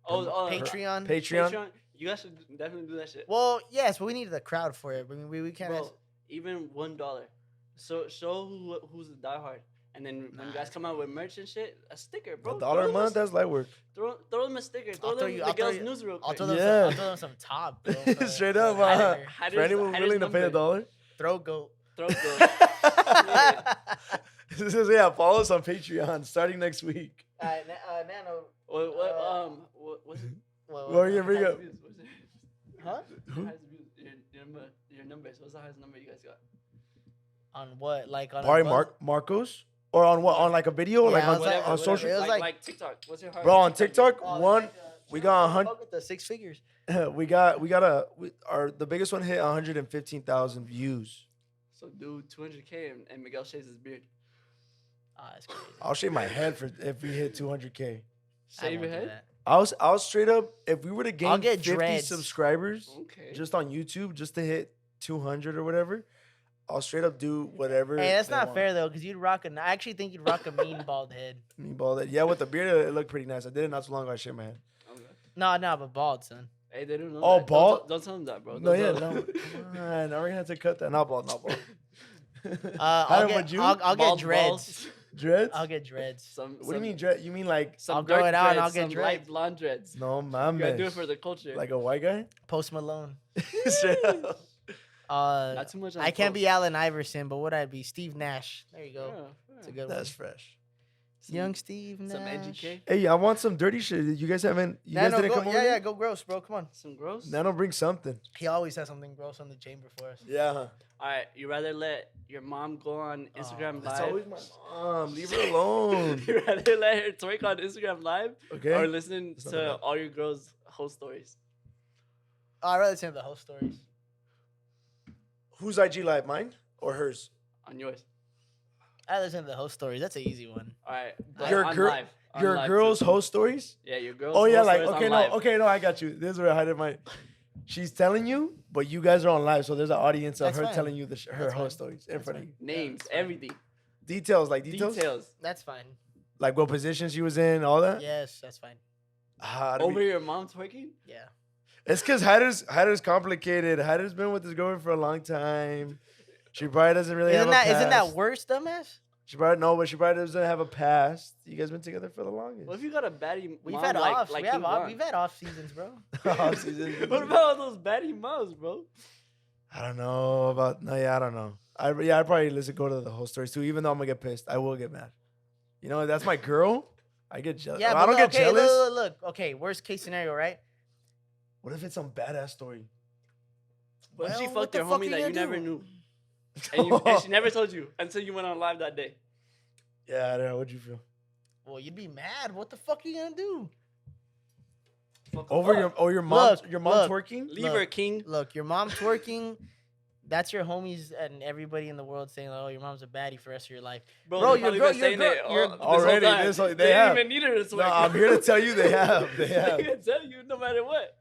Patreon. Patreon. You guys should definitely do that shit. Well, yes, but we needed the crowd for it. I mean, we can't. Bro, even $1. So show who's the diehard, and then when you guys come out with merch and shit, a sticker, bro. $1 a month, that's light work. Throw them a sticker. I'll Throw throw them you- the I'll throw girls' you- news real I'll quick. throw them. Yeah. I'll throw them some top, bro. Straight up, Hyder. for anyone Hyder's willing to pay number. $1. Throw goat. Throw go. This is, yeah, follow us on Patreon starting next week. Alright, Nano. What's it? What are you gonna bring up? Huh? Your numbers. What's the highest number you guys got? On what? Like on Probably a buzz- Marcos? Or on what? On like a video? Yeah, like I on, was like- on whatever. social? It was like- like TikTok. What's your highest? Bro, on TikTok, Oh, one, like, we got fuck with the 6 figures. the biggest one hit 115,000 views. So do 200K and Miguel shaves his beard. Ah, that's crazy. I'll shave my head for if we hit 200K. I Shave your won't do head. that. I'll straight up, if we were to gain get 50 dreads. subscribers Okay. just on YouTube, just to hit 200 or whatever, I'll straight up do whatever. Hey, that's they not want. fair though, because you'd rock a. I actually think you'd rock a mean bald head. Me bald head. Yeah, with the beard, it looked pretty nice. I did it not too long ago. I shaved my head. Okay. No, but bald, son. Hey, they don't know. Oh, that. bald? Don't tell them that, bro. No, Don't yeah, tell no. them. Come on, now we're gonna have to cut that. Not bald, not bald. I'll How get, about you? I'll get Bald dreads. balls. Dreads? I'll get dreads. What do you mean dread? You mean like Some I'll grow dark it out and dreads, I'll get some dreads. light blonde dreads. no You gotta do it mames? for the culture. Like a white guy? Post Malone. Straight up. Not too much. On I can't Post. be Allen Iverson, but what I'd be Steve Nash. There you go. Yeah, It's a good That's one. fresh. Young Steve Nash. Some educate. Hey, I want some dirty shit. You guys haven't. You guys Nano, didn't go, come over. yeah, here? yeah, go gross, bro. Come on. Some gross. Nano, bring something. He always has something gross on the chamber for us. Yeah. All right, you rather let your mom go on Instagram It's live? always my mom. Leave her alone. You rather let her twerk on Instagram live Okay. or listen It's not to bad. all your girls' whole stories? I'd rather listen to the whole stories. Whose IG live? Mine or hers? On yours. I'd listen to the whole stories. That's an easy one. All right. But Your on girl- live. On Your live girl's too. host stories? Yeah, your girl's Oh yeah, whole like stories okay, on no, live. okay, no, I got you. This is where I hide my. She's telling you, but you guys are on live, so there's an audience of That's her fine. telling you her That's host fine. stories in That's front of fine. you. Names, that's fine. everything. Details, like details, That's fine. like what position she was in, all that. Yes, that's fine. Ah, that'd Over be- your mom twerking? Yeah. It's because Hyder's complicated. Hyder's been with this girlfriend for a long time. She probably doesn't really have a past. Isn't that worse, dumbass? She probably no, but she probably doesn't have a past. You guys been together for the longest. What if you got a baddie We've mom had like, offs. like we have King off, Von? we've had off seasons, bro. Off-season. What about all those baddie moms, bro? I don't know about I don't know. I'd probably go to the whole stories too. Even though I'm gonna get pissed, I will get mad. You know, that's my girl. I get jealous. Yeah, I but don't look, get okay, jealous. Look. Okay, worst case scenario, right? What if it's some badass story? What if she Well, what fucked the your fuck homie you that you gonna never do? knew? And she never told you until you went on live that day. Yeah, I don't know. What'd you feel? Well, you'd be mad. What the fuck are you gonna do? Fuck Over her. your mom Look, your mom look. twerking? Leave Look. her, King. Look, your mom twerking. That's your homies and everybody in the world saying, "Oh, your mom's a baddie for the rest of your life." Bro, Bro, your you're girl- been your saying girl- it your- this Already, whole time. this whole- they didn't have. even need her to No, twerk. I'm here to tell you they have. They They have. can tell you no matter what.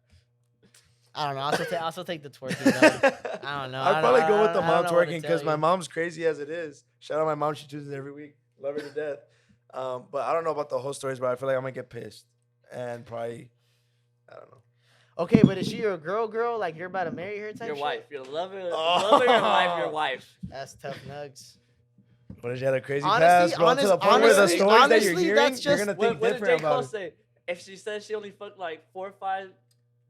I don't know. I also take the twerking. Though. I don't know. I'd probably go with the I mom don't know what to twerking tell because my you. mom's crazy as it is. Shout out my mom. She chooses every week. Love her to death. But I don't know about the whole stories, but I feel like I'm gonna get pissed and probably I don't know. Okay, but is she your girl? Like you're about to marry her type Your shit? wife. Your lover. Oh. Lover, your wife, your wife. That's tough nugs. What if you had a crazy Honestly, past, bro? To the point where the honestly, stories that you're honestly, hearing, that's you're just- gonna What, think what did J. different Cole about it. say? If she said she only fucked like 4 or 5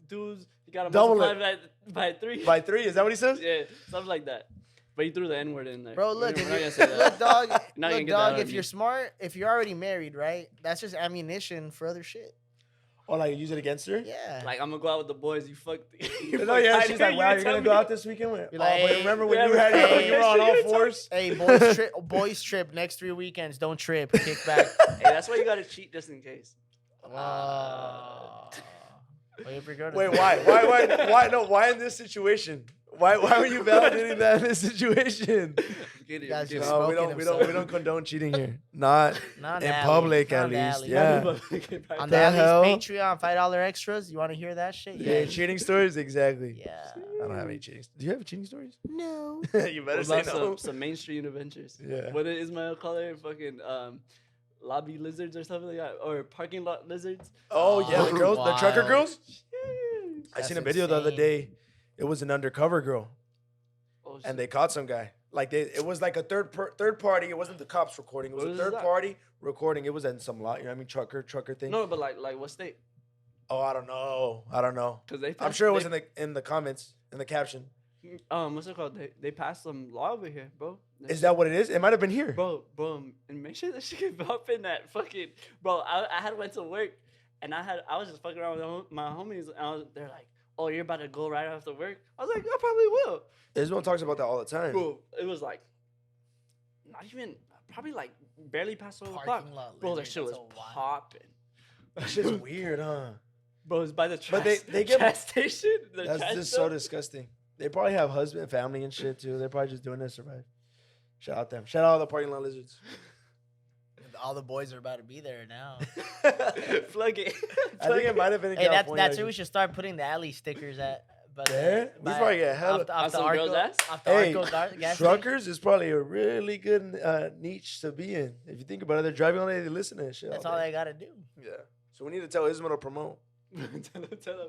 dudes, you gotta Double multiply by 3. By 3, is that what he says? Yeah, something like that. But he threw the N word in there. Bro, look, We're if not you gonna say that. look, dog. Not gonna Look, get that out dog. of If me. you're smart, if you're already married, right? That's just ammunition for other shit. Or like use it against her? Yeah. Like, I'm gonna go out with the boys. You fucked. You No, yeah, fucked she's Tiger, like, wow, you you're tell gonna go me. out this weekend? With? You're like, oh, but hey, remember when yeah, you had hey, you were on all you're talking- fours? Hey, boys trip next 3 weekends. Don't trip. Kick back. Hey, that's why you gotta cheat just in case. Wait, why? No, why in this situation? Why were you validating that in this situation? Get it, Guys get it. just No, smoking we himself. don't condone cheating here. Not Not in alley. public, Not at in the least. alley. Yeah. On The the hell? Alley's Patreon, $5 extras. You want to hear that shit? Yeah, cheating stories, exactly. Yeah. I don't have any cheating. Do you have cheating stories? No. You What better say about no. some Main Street adventures? Yeah. What did Ismail call it? Fucking lobby lizards or something like that, or parking lot lizards. Oh yeah, the girls, the trucker Wild. girls. I That's seen a video the other insane. day. It was an undercover girl, Oh, shit. and they caught some guy. Like it was like a third party. It wasn't the cops recording. It was What a is third that? party recording. It was in some lot. You know what I mean? Trucker thing. No, but like what state? Oh, I don't know. Because they. I'm passed- sure it was they- in the comments in the caption. What's it called? They passed some law over here, bro. Is that what it is? It might have been here. Bro, and make sure that she can up in that fucking. Bro, I had went to work, and I was just fucking around with my homies, and they're like, "Oh, you're about to go right after work." I was like, "I probably will." Israel talks about that all the time. Bro, it was like, not even probably like barely past 12 o'clock. Parking lot Bro, that lizards, shit was that's so wild. popping. That shit's weird, huh? Bro, it's by the trash, But they get- trash station. The That's trash just so dump. disgusting. They probably have husband, family, and shit too. They're probably just doing it to survive. Shout out them. Shout out all the parking lot lizards. All the boys are about to be there now. Plug it. I think it might have been in Hey, California. that's where we should start putting the alley stickers at. But There? We probably get hella- On some girls' ass? Off the Hey, Arco gas station. truckers is probably a really good niche to be in. If you think about it, they're driving all day, they listen to that shit. That's all all day. they gotta do. Yeah. So we need to tell Ismail to promote. tell them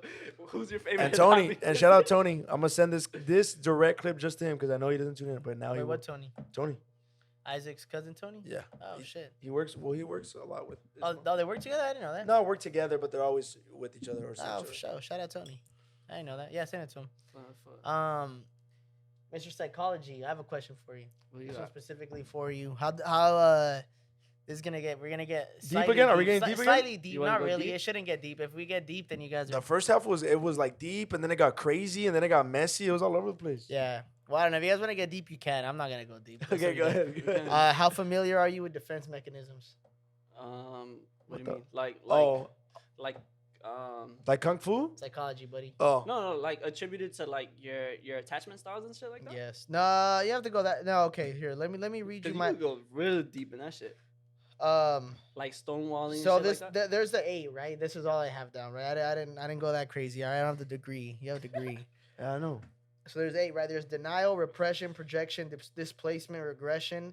who's your favorite. And Tony, hobby? and shout out Tony. I'm gonna send this direct clip just to him because I know he doesn't tune in. But now he Wait, will. what, Tony? Tony. Isaac's cousin Tony? Yeah. Oh, shit. He works. Well, he works a lot with. his Oh, mom. no, they work together? I didn't know that. No, work together, but they're always with each other or some Oh, shit. for sure. Shout out Tony. I didn't know that. Yeah, send it to him. Fuck. Mr. Psychology, I have a question for you. What you This one got? specifically for you. How this is gonna get? We're gonna get Deep again? Are we getting deep again? Slightly deep, You wanna not go really. deep? It shouldn't get deep. If we get deep, then you guys The are. first half was like deep, and then it got crazy, and then it got messy. It was all over the place. Yeah. Well, I don't know. If you guys want to get deep, you can. I'm not gonna go deep. That's Okay, what go you ahead. Go ahead. ahead. How familiar are you with defense mechanisms? What do the- you mean? Like Oh, um like kung fu? Psychology, buddy. Oh, no, like attributed to like your attachment styles and shit like that. Yes. No, you have to go that. No, okay. Here, let me read 'Cause you you my. could go real deep in that shit, like stonewalling. So and shit this like that. there's the 8, right? This is all I have down, right? I didn't go that crazy. All right, I don't have the degree. You have a degree. yeah, I know. So there's 8, right? There's denial, repression, projection, displacement, regression,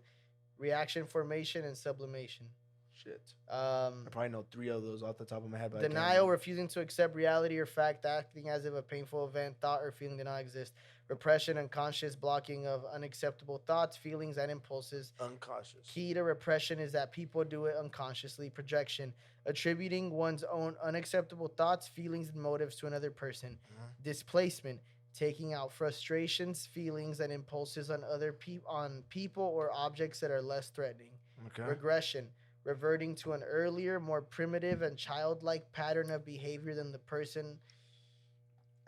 reaction formation, and sublimation. Shit. I Um, probably know 3 of those off the top of my head. But I can't denial, remember. refusing to accept reality or fact, acting as if a painful event, thought, or feeling did not exist. Repression, unconscious blocking of unacceptable thoughts, feelings, and impulses. Unconscious. Key to repression is that people do it unconsciously. Projection, attributing one's own unacceptable thoughts, feelings, and motives to another person. Displacement, taking out frustrations, feelings, and impulses on people or objects that are less threatening. Okay. Regression, reverting to an earlier, more primitive and childlike pattern of behavior than the person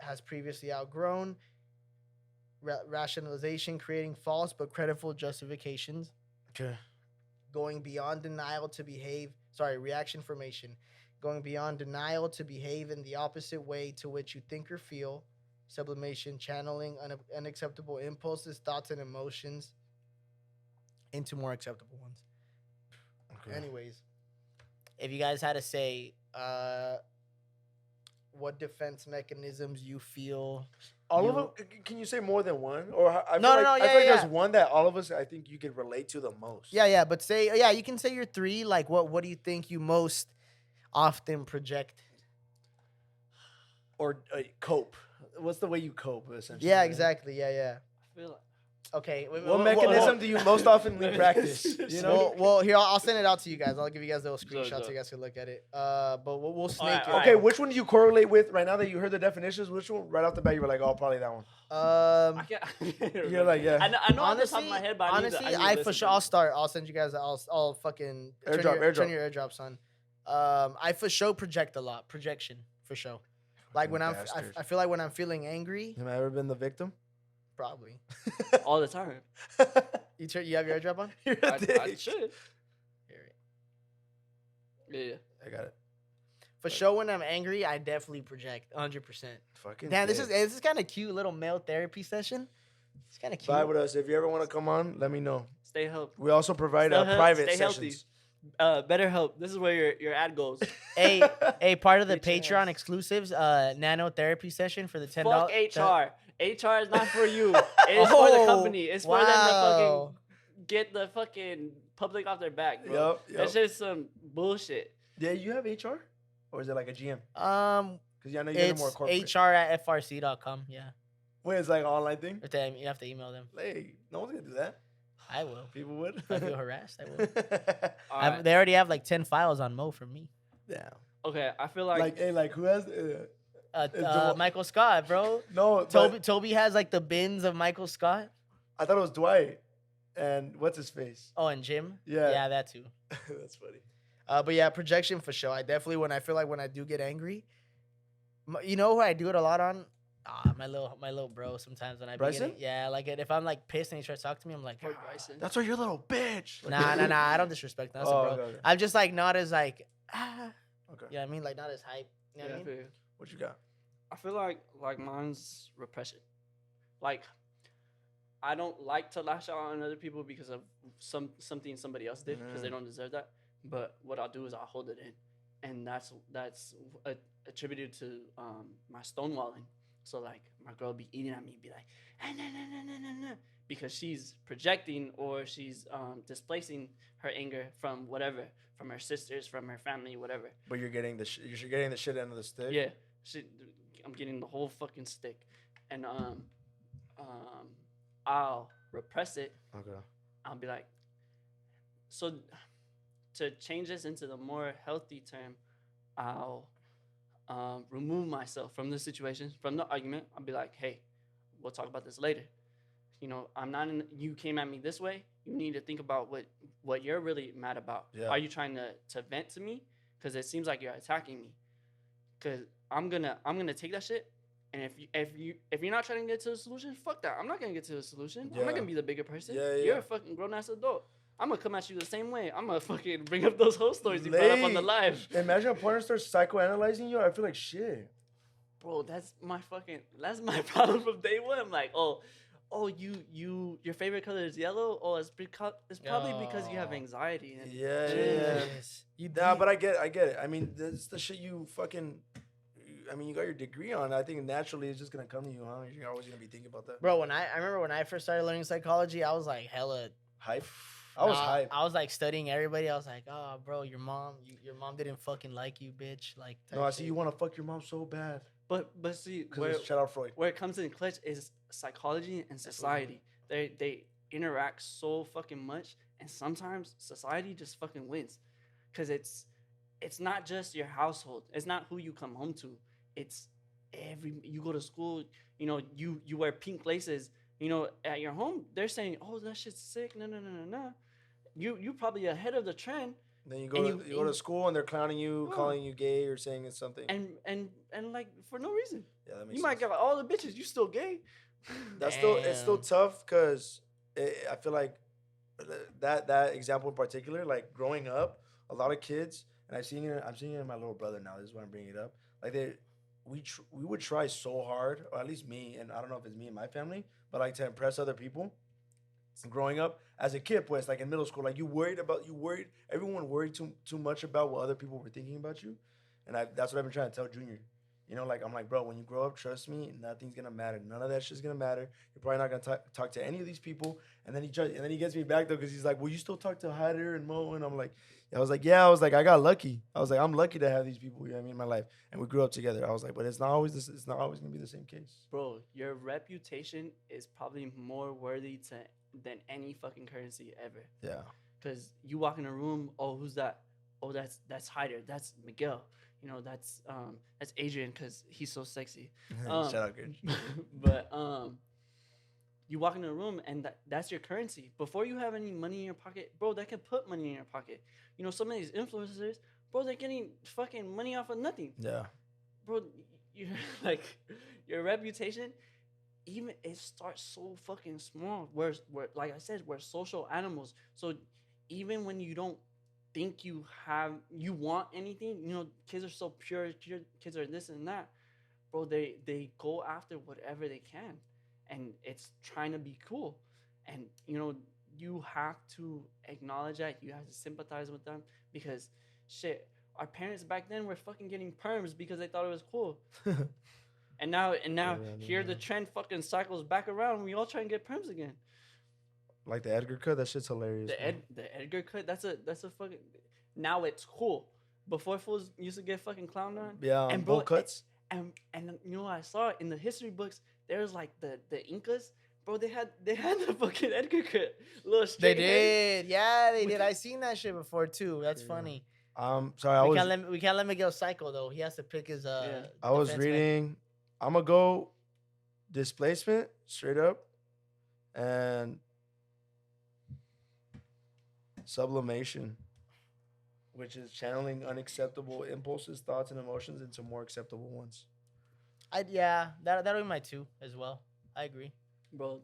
has previously outgrown. Rationalization, creating false but credible justifications. Okay. Going beyond denial to behave. Reaction formation. Going beyond denial to behave in the opposite way to which you think or feel. Sublimation, channeling unacceptable impulses, thoughts, and emotions into more acceptable ones. Okay. Anyways, if you guys had to say what defense mechanisms you feel. All you- of them? Can you say more than one? Or I feel No, like, no, I yeah, feel like yeah. there's one that all of us, I think you could relate to the most. Yeah, but you can say your 3. Like, what do you think you most often project? Or cope. What's the way you cope, essentially? Yeah, right? exactly. Yeah. I feel like Okay. What mechanism do you most often practice? You know? Well, here I'll send it out to you guys. I'll give you guys little Sure, screenshots so sure. you guys can look at it. But we'll snake Alright, it. alright. Okay, which one do you correlate with right now that you heard the definitions? Which one right off the bat you were like, oh, probably that one? I can't. You're like, yeah. I know Honestly, off the top of my head, but honestly, I need to I for listen sure. to I'll it. start. I'll send you guys. I'll fucking turn Airdrop. your airdrops on. I for sure project a lot. Projection for sure. Like when Bastard. I feel like when I'm feeling angry, Have I ever been the victim? probably. all the time. You have your airdrop on? You're a I dick. should. Here. Yeah. I got it. For sure, when I'm angry, I definitely project 100%. Fucking Damn, this dick. is kind of cute little male therapy session. It's kind of cute. Vibe with us. If you ever want to come on, let me know. Stay healthy. We also provide Stay private stay healthy. sessions. Better help. This is where your ad goes. Hey, part of the Bitch Patreon ass. exclusives, nano therapy session for the $10. Fuck HR. HR is not for you. It's for the Oh, company. It's for them to wow. fucking get the fucking public off their back, bro. Yep. That's just some bullshit. Yeah, you have HR? Or is it like a GM? Because I know you're It's more corporate. hr@frc.com. Yeah, Wait, it's like an online thing? you have to email them. Hey, no one's going to do that. I will. People would. If I feel harassed, I will. Alright. They already have like 10 files on Mo from me. Damn. Okay, I feel like Like who has... the- Michael Scott, bro. no, but Toby has like the bins of Michael Scott. I thought it was Dwight. And what's his face? Oh, and Jim. Yeah. Yeah, that too. That's funny. But yeah, projection for sure. I definitely when I do get angry, you know who I do it a lot on? My little bro. Sometimes when I be Bryson? like if I'm like pissed and he tries to talk to me, I'm like, Poor Bryson. That's why you're a little bitch. nah. I don't disrespect him. That's a Oh, bro. okay, okay. I'm just like not as like Okay. you know what I mean? Like not as hype. You know Yeah, what I I mean? feel you. What you got? I feel like mine's repression. Like I don't like to lash out on other people because of something somebody else did because they don't deserve that. But what I'll do is I'll hold it in, and that's attributed to my stonewalling. So like my girl be eating at me, be like, nah, because she's projecting or she's displacing her anger from whatever, from her sisters, from her family, whatever. But you're getting the shit end of the stick. Yeah, I'm getting the whole fucking stick, and I'll repress it. Okay. I'll be like, so to change this into the more healthy term, I'll remove myself from the situation, from the argument. I'll be like, hey, we'll talk about this later. You know, I'm not in. You came at me this way. You need to think about what you're really mad about. Yeah. Are you trying to vent to me? Because it seems like you're attacking me. Because I'm gonna take that shit. And if you're not trying to get to a solution, fuck that. I'm not gonna get to a solution. I'm not gonna be the bigger person. You're a fucking grown ass adult. I'm gonna come at you the same way. I'm gonna fucking bring up those whole stories you brought up on the live. Imagine a partner starts psychoanalyzing you. I feel like shit. Bro, that's my problem from day one. I'm like, oh, your favorite color is yellow. Oh, it's probably because you have anxiety. And Yeah. But I get it. I mean, that's the shit you fucking. I mean, you got your degree on. I think naturally it's just gonna come to you, huh? You're always gonna be thinking about that. Bro, I remember when I first started learning psychology, I was like hella Hype. I was hype. I was like studying everybody. I was like, oh, bro, your mom didn't fucking like you, bitch. Like, No, I see you want to fuck your mom so bad. But see, Shout out Freud. where it comes in clutch is psychology and society. They interact so fucking much, and sometimes society just fucking wins, because it's not just your household. It's not who you come home to. It's you go to school. You know, you wear pink laces. You know, at your home, they're saying, "Oh, that shit's sick." No. You probably ahead of the trend. Then you go to school and they're clowning you, calling you gay or saying it's something. And like for no reason. Yeah, that makes You sense. might get like, all the bitches. You still gay. It's still tough because I feel like that example in particular, like growing up, a lot of kids, and I'm seeing it in my little brother now. This is why I'm bringing it up. Like we would try so hard, or at least me, and I don't know if it's me and my family, but like to impress other people. Growing up as a kid, pues, like in middle school, like everyone worried too much about what other people were thinking about you, and that's what I've been trying to tell Junior. You know, like I'm like, bro, when you grow up, trust me, nothing's gonna matter. None of that shit's gonna matter. You're probably not gonna talk to any of these people. And then he gets me back though, because he's like, well, you still talk to Hyder and Mo, and I'm like, I was like, I got lucky. I was like, I'm lucky to have these people, you know what I mean, in my life, and we grew up together. I was like, but it's not always gonna be the same case. Bro, your reputation is probably more worthy than any fucking currency ever. Yeah. Because you walk in a room, oh, who's that? Oh, that's Hyder. That's Miguel. You know, that's Adrian because he's so sexy. Shout out, good. But you walk in a room and that's your currency. Before you have any money in your pocket, bro, that can put money in your pocket. You know, some of these influencers, bro, they're getting fucking money off of nothing. Yeah. Bro, you like your reputation. Even it starts so fucking small. We're like I said, we're social animals. So even when you don't think you want anything, you know, kids are so pure. Kids are this and that, bro. They go after whatever they can, and it's trying to be cool. And you know, you have to acknowledge that. You have to sympathize with them because shit. Our parents back then were fucking getting perms because they thought it was cool. And now here the trend fucking cycles back around. We all try and get perms again. Like the Edgar cut, that shit's hilarious. The Edgar cut, that's a fucking. Now it's cool. Before fools used to get fucking clowned on. Yeah, and bowl cuts. And you know what I saw in the history books? There's like the Incas, bro. They had the fucking Edgar cut. Little straight. They did, yeah, they did. I seen that shit before too. That's funny. Sorry, We can't let Miguel cycle though. He has to pick his I was reading. I'm gonna go displacement straight up, and sublimation, which is channeling unacceptable impulses, thoughts, and emotions into more acceptable ones. That'll be my 2 as well. I agree, bro.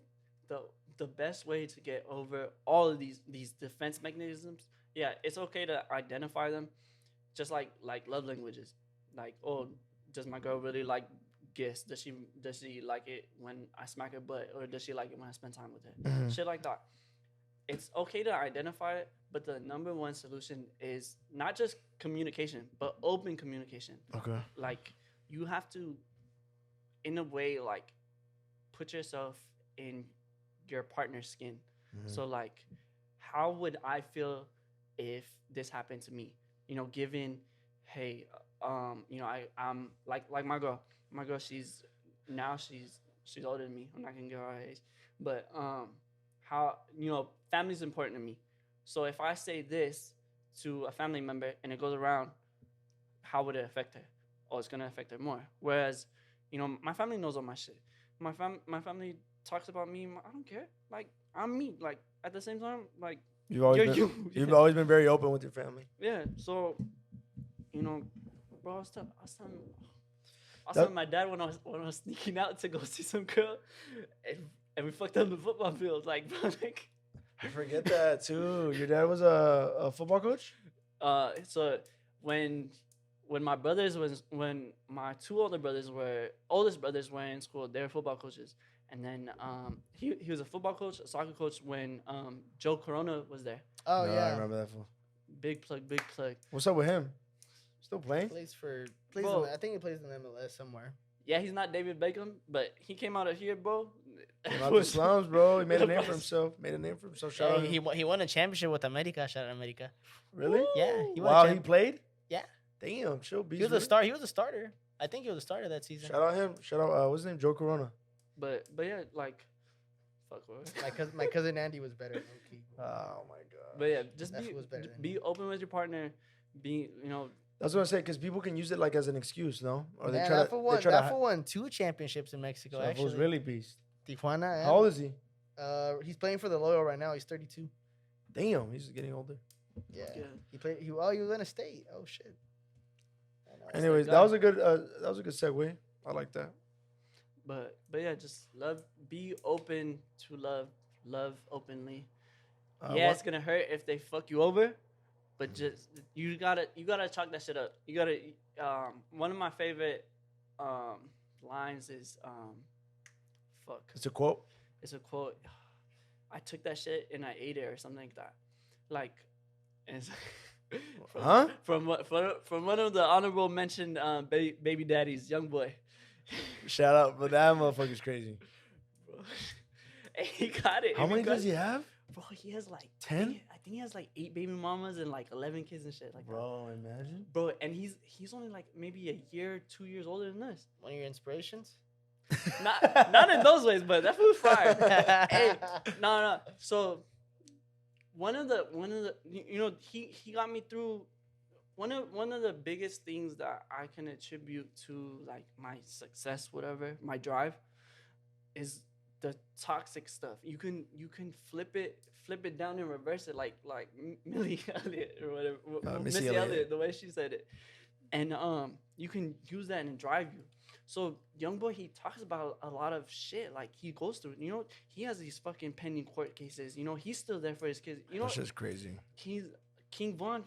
The best way to get over all of these defense mechanisms, yeah, it's okay to identify them, just like love languages. Like, oh, does my girl really like gifts? Does she like it when I smack her butt, or does she like it when I spend time with her? Mm-hmm. Shit like that. It's okay to identify it, but the number one solution is not just communication, but open communication. Okay. Like, you have to, in a way, like, put yourself in your partner's skin. Mm-hmm. So, like, how would I feel if this happened to me? You know, given, hey, you know, I'm like my girl. My girl, she's older than me. I'm not gonna give her age, but how, you know, family's important to me. So if I say this to a family member and it goes around, how would it affect her? Oh, it's gonna affect her more. Whereas, my family knows all my shit. My family talks about me. I don't care. Like, I'm me. Like, at the same time, like, You've always you're been, you. you've always been very open with your family. Yeah. So, bro, I was That- telling my dad when I was sneaking out to go see some girl, and we fucked up the football field. Like, bro, like, I forget that too. Your dad was a football coach? so when my two oldest brothers were in school, they were football coaches. And then he was a football coach, a soccer coach when Joe Corona was there. Oh No, yeah. I remember that fool. Big plug. What's up with him? Still playing? Plays Bro. I think he plays in MLS somewhere. Yeah, he's not David Beckham, but he came out of here, bro. Came out the slums, bro. He made a name for himself. Shout out. He won a championship with America. Shout out America. Really? Yeah. He won a Wow, he champ- played? Yeah. Damn, chill. He was a star. He was a starter. I think he was a starter that season. Shout out him. Shout out, what's his name? Joe Corona. But yeah, like, fuck, bro. My cousin Andy was better. Low-key. Oh, my God. But yeah, just That fool was better than be open with your partner. Be That's what I said, because people can use it like as an excuse, no? Or Man, they try that fool won, to. that fool won 2 championships in Mexico. So that fool's Actually, really beast. Tijuana. How old is he? He's playing for the Loyal right now. He's 32. Damn, he's getting older. Yeah. Yeah. He was in a state. Oh shit. I know. Anyways, guy. that was a good segue. I like that. but yeah, just be open to love openly. Yeah, it's gonna hurt if they fuck you over, but just you gotta chalk that shit up. You gotta one of my favorite lines is fuck. It's a quote. It's a quote. I took that shit and I ate it or something like that. Like, it's from one of the honorable mentioned baby daddies, young boy. Shout out, but that motherfucker's crazy. Bro. And he got it. How and he many got does he have? Bro, he has like 10? I think he has like 8 baby mamas and like 11 kids and shit like that. Bro, imagine. Bro, and he's only like maybe a year, 2 years older than us. One of your inspirations? Not in those ways, but that fool's fire. Hey, no. So one of the he got me through one of the biggest things that I can attribute to like my success, whatever, my drive, is the toxic stuff. You can flip it down and reverse it like Millie Elliott or whatever. Missy Missy Elliott. Elliott, the way she said it. And you can use that and drive you. So young boy, he talks about a lot of shit like he goes through. He has these fucking pending court cases. He's still there for his kids. That's just crazy. He's King Von.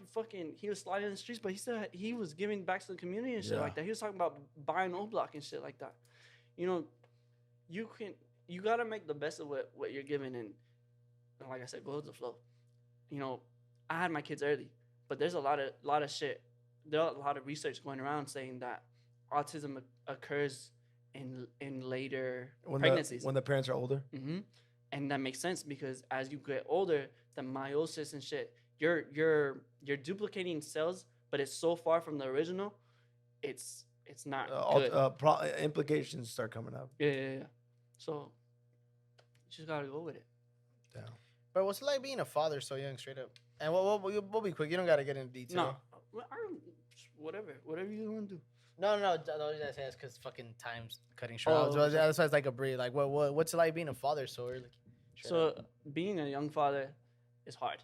He was sliding in the streets, but he was giving back to the community and shit like that. He was talking about buying O Block and shit like that. You gotta make the best of what you're given, and like I said, go with the flow. I had my kids early, but there's a lot of shit. There's a lot of research going around saying that autism occurs in later pregnancies. When the parents are older. Mm-hmm. And that makes sense because as you get older, the meiosis and shit, you're duplicating cells, but it's so far from the original, it's not good. Implications start coming up. Yeah. So you just gotta go with it. Damn. Bro, what's it like being a father so young, straight up? And we'll be quick. You don't gotta get into detail. No, whatever you want to do. No. The only reason I say is because fucking time's cutting short. Oh, That's why it's like a breathe. Like, what's it like being a father so early? So being a young father is hard.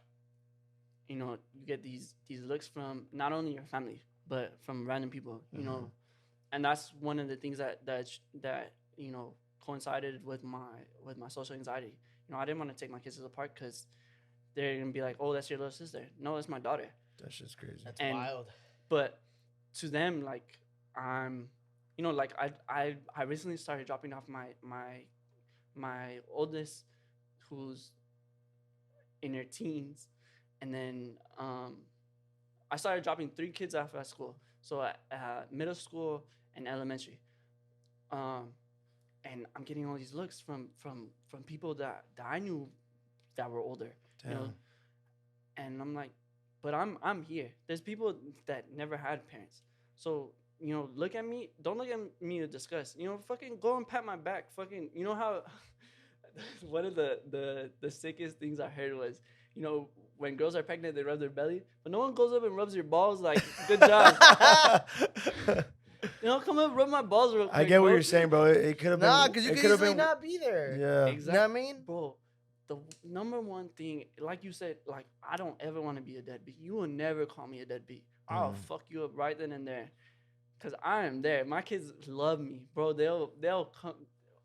You get these looks from not only your family but from random people. And that's one of the things that coincided with my social anxiety. I didn't want to take my kids to the park because they're gonna be like, "Oh, that's your little sister." No, that's my daughter. That's just crazy. That's And- wild. But to them, like I'm, like I recently started dropping off my oldest, who's in her teens, and then I started dropping 3 kids off at school. So at middle school and elementary, and I'm getting all these looks from people that I knew that were older, Damn. and I'm like, but I'm here. There's people that never had parents, so look at me. Don't look at me to discuss. Fucking go and pat my back. Fucking, how one of the sickest things I heard was you know, when girls are pregnant, they rub their belly, but no one goes up and rubs your balls. Like, good job. You know, come up, rub my balls real quick. I get what bro. you're saying, bro. It could have been. Nah, because you it could could have easily been. not be there. Yeah. Exactly. You know what I mean? Bro, the number one thing, like you said, like, I don't ever want to be a deadbeat. You will never call me a deadbeat. I'll fuck you up right then and there. Because I am there. My kids love me. Bro, they'll come.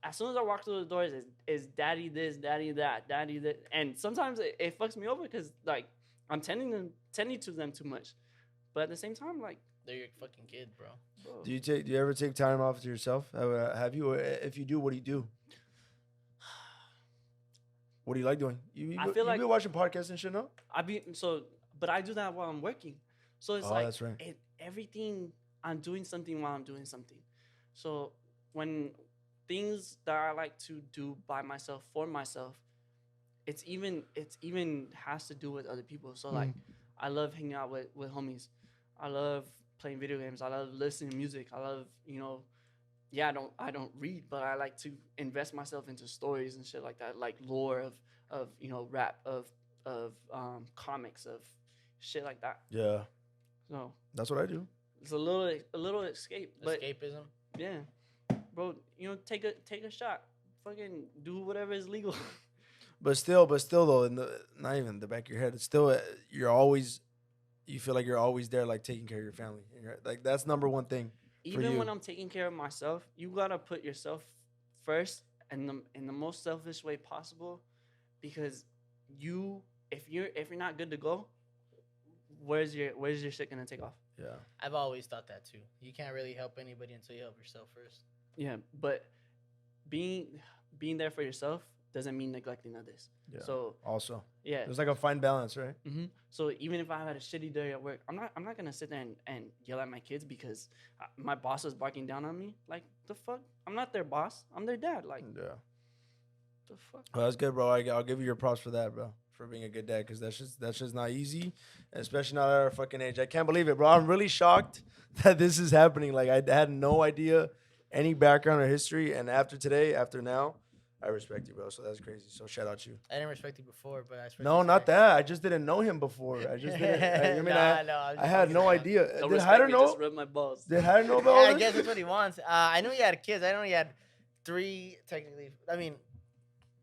As soon as I walk through the doors, is daddy this, daddy that, daddy that. And sometimes it fucks me over because, like, I'm tending to them too much. But at the same time, like, They're your fucking kid, bro. Do you ever take time off to yourself? Have you? Or if you do, what do you do? What do you like doing? I feel like been watching podcasts and shit, no? But I do that while I'm working. So it's Oh, that's right. Everything, I'm doing something while I'm doing something. So when things that I like to do by myself, for myself, it's even has to do with other people. So like, I love hanging out with homies. I love playing video games. I love listening to music. I love, I don't read, but I like to invest myself into stories and shit like that, like lore of rap, of comics, of shit like that. Yeah. So That's what I do. it's a little escape, but Escapism. yeah, bro, take a shot, fucking do whatever is legal. But still though, not even in the back of your head, it's still you feel like you're always there, like taking care of your family. Like that's number one thing. Even when I'm taking care of myself, you gotta put yourself first and in the most selfish way possible, because if you're not good to go, where's your shit gonna take off? Yeah. I've always thought that too. You can't really help anybody until you help yourself first. Yeah, but being there for yourself doesn't mean neglecting others. Yeah. So Also, yeah, there's like a fine balance, right? So even if I had a shitty day at work, I'm not gonna sit there and yell at my kids because my boss is barking down on me. Like, the fuck? I'm not their boss. I'm their dad. Like, Yeah. the fuck? Well, that's good, bro. I'll give you your props for that, bro. For being a good dad, because that's just not easy, especially not at our fucking age. I can't believe it, bro. I'm really shocked that this is happening. Like, I had no idea any background or history, and after now, I respect you, bro. So that's crazy. So shout out you. I didn't respect you before, but I respect No, you not today. that. I just didn't know him before. I just didn't. I had no idea. No Did respect Hader me, know? just rub my balls. Did Hader know about Yeah, all I this? guess that's what he wants. I knew he had kids. I know he had 3 technically. I mean,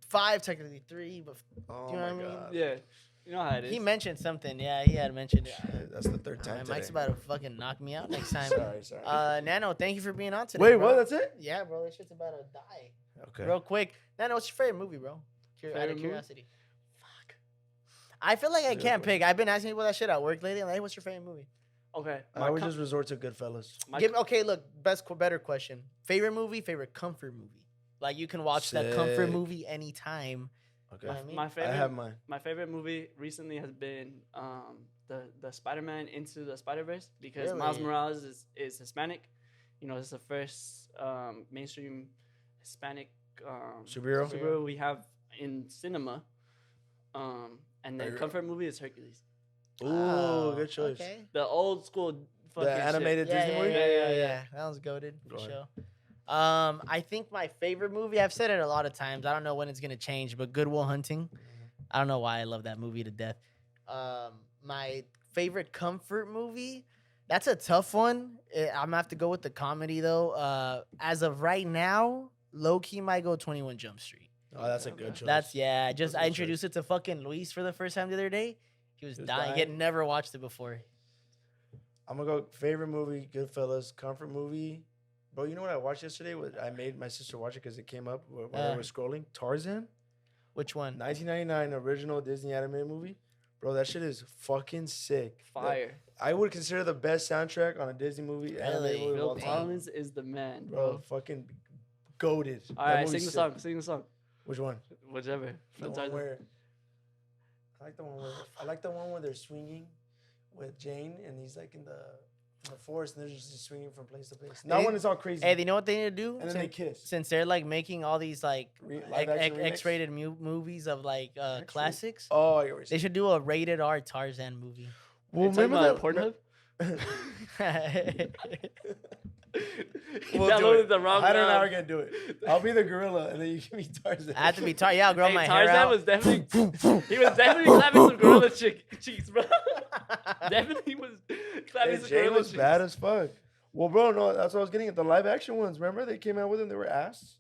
5 technically, 3. But Oh you know my what I mean? god. Yeah, you know how it is. he mentioned something. Yeah, he had mentioned it. Shit, that's the third time Mike's today. about to fucking knock me out next time. Sorry. Nano, thank you for being on today. Wait, bro. what? That's it? Yeah, bro, this shit's about to die. Okay. Real quick, Nano, what's your favorite movie, bro? Out Favorite of movie? curiosity. Fuck. I feel like I Good can't question. pick. I've been asking people that shit at work lately. I'm like, hey, what's your favorite movie? Okay. I would just resort to Goodfellas. Okay, look, better question. Favorite movie, favorite comfort movie. Like you can watch that comfort Sick. movie anytime. Okay. You know what I mean? my I favorite. have mine. My favorite movie recently has been the Spider-Man Into the Spider-Verse, because Miles Really? Morales is Hispanic. It's the first mainstream Hispanic Superhero? we have in cinema. And then Are you- comfort movie is Hercules, Ooh, Oh, good choice. Okay. the old school fucking shit. animated Yeah, Disney yeah, movie? yeah. That was goated Go for ahead. sure. I think my favorite movie, I've said it a lot of times. I don't know when it's gonna change, but Good Will Hunting. I don't know why I love that movie to death. My favorite comfort movie, that's a tough one. I'm gonna have to go with the comedy though. As of right now, low key might go 21 Jump Street. Oh, that's a good choice. That's I That's a I good introduced it to fucking Luis for the first time the other day. He was He was dying. He had dying? never watched it before. I'm gonna go favorite movie, Goodfellas, comfort movie. Bro, you know what I watched yesterday? I made my sister watch it because it came up when I was scrolling. Tarzan, Which one? 1999 original Disney animated movie. Bro, that shit is fucking sick. Fire. I would consider the best soundtrack on a Disney movie. Animated Really? movie of Phil all time. Collins is the man, Bro, bro. fucking goated. All That right, movie's sing the sick. song. Sing the song. Which one? Whichever. The From one Tarzan. where I like the one where they're swinging with Jane and he's like in the forest and they're just swinging from place to place. That Hey, one is all crazy. Hey, you know what they need to do? and then they kiss. Since they're like making all these like Live action remix? X-rated movies of like X-rated? classics, Oh, I get what they you're should do a rated R Tarzan movie. Well, You're talking remember about that? Pornhub? He We'll do downloaded it. the wrong Hyder and I app. are gonna do it. I'll be the gorilla, and then you can be Tarzan. I have to be Tarzan. Yeah, I'll grow Hey, my hair Tarzan out. was definitely he was definitely clapping some gorilla cheeks, bro. Definitely was clapping Hey, some Jane gorilla was cheeks. bad as fuck. Well, bro, no, that's what I was getting at. The live action ones. Remember they came out with them? They were ass.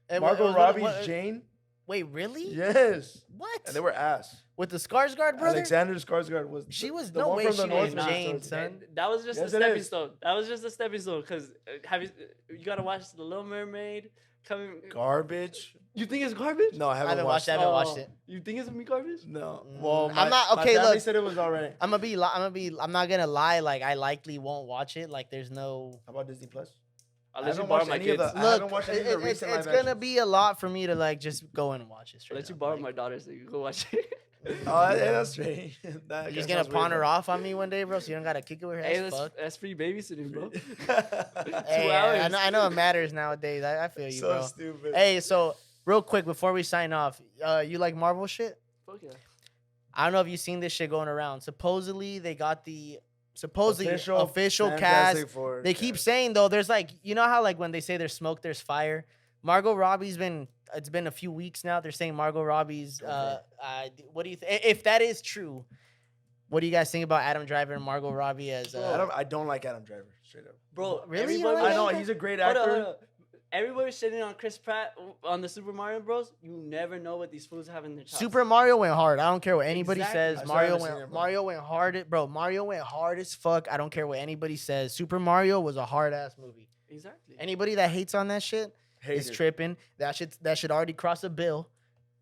Margot Robbie's Jane. Wait, really? Yes. What? And they were ass. With the Skarsgård brother? Alexander Skarsgård was. She was the no one way from the she North was was Jane, Tarzan. son. And that was just Yes, a it stepping is. stone. That was just a stepping stone. Cause you gotta watch The Little Mermaid coming. Garbage. You think it's garbage? No, I I haven't haven't watched watched it. I it. haven't watched it. You think it's gonna be garbage? No. Mm, Well, I'm not- My okay, family look. said it was alright. I'm not gonna lie. Like, I likely won't watch it. Like, there's no. How about Disney Plus? I'll I let you haven't borrow watched my any of kids. the- I Look, haven't watched any of the it's recent live gonna actions. be a lot for me to like just go and watch it. I'll Straight let you up. borrow Like, my daughter so you can go watch it. Oh, yeah, that's straight. That you're just sounds gonna pawn weird, her off on me one day, bro. So you don't gotta kick it with her. Hey, That's fuck. that's free babysitting, bro. Hey, 2 I hours. know it matters nowadays. I feel you, So bro. stupid. Hey, so real quick before we sign off, you like Marvel shit? Fuck yeah. I don't know if you've seen this shit going around. Supposedly they got the official cast. Fantastic Four They keep cast. saying though, there's like, you know how like when they say there's smoke, there's fire. Margot Robbie's it's been a few weeks now. They're saying Margot Robbie's. What do you think? If that is true, what do you guys think about Adam Driver and Margot Robbie as? I don't like Adam Driver. Straight up. Bro, Really? You everybody- don't like I know Adam he's a great Hold actor. on, hold on. Everybody's shitting on Chris Pratt on the Super Mario Bros. You never know what these fools have in their chops. Super Mario went hard. I don't care what anybody Exactly. says. I still Mario haven't went seen it, bro. Mario went hard. Bro, Mario went hard as fuck. I don't care what anybody says. Super Mario was a hard ass movie. Exactly. Anybody that hates on that shit is Hated. tripping. That should already cross a bill.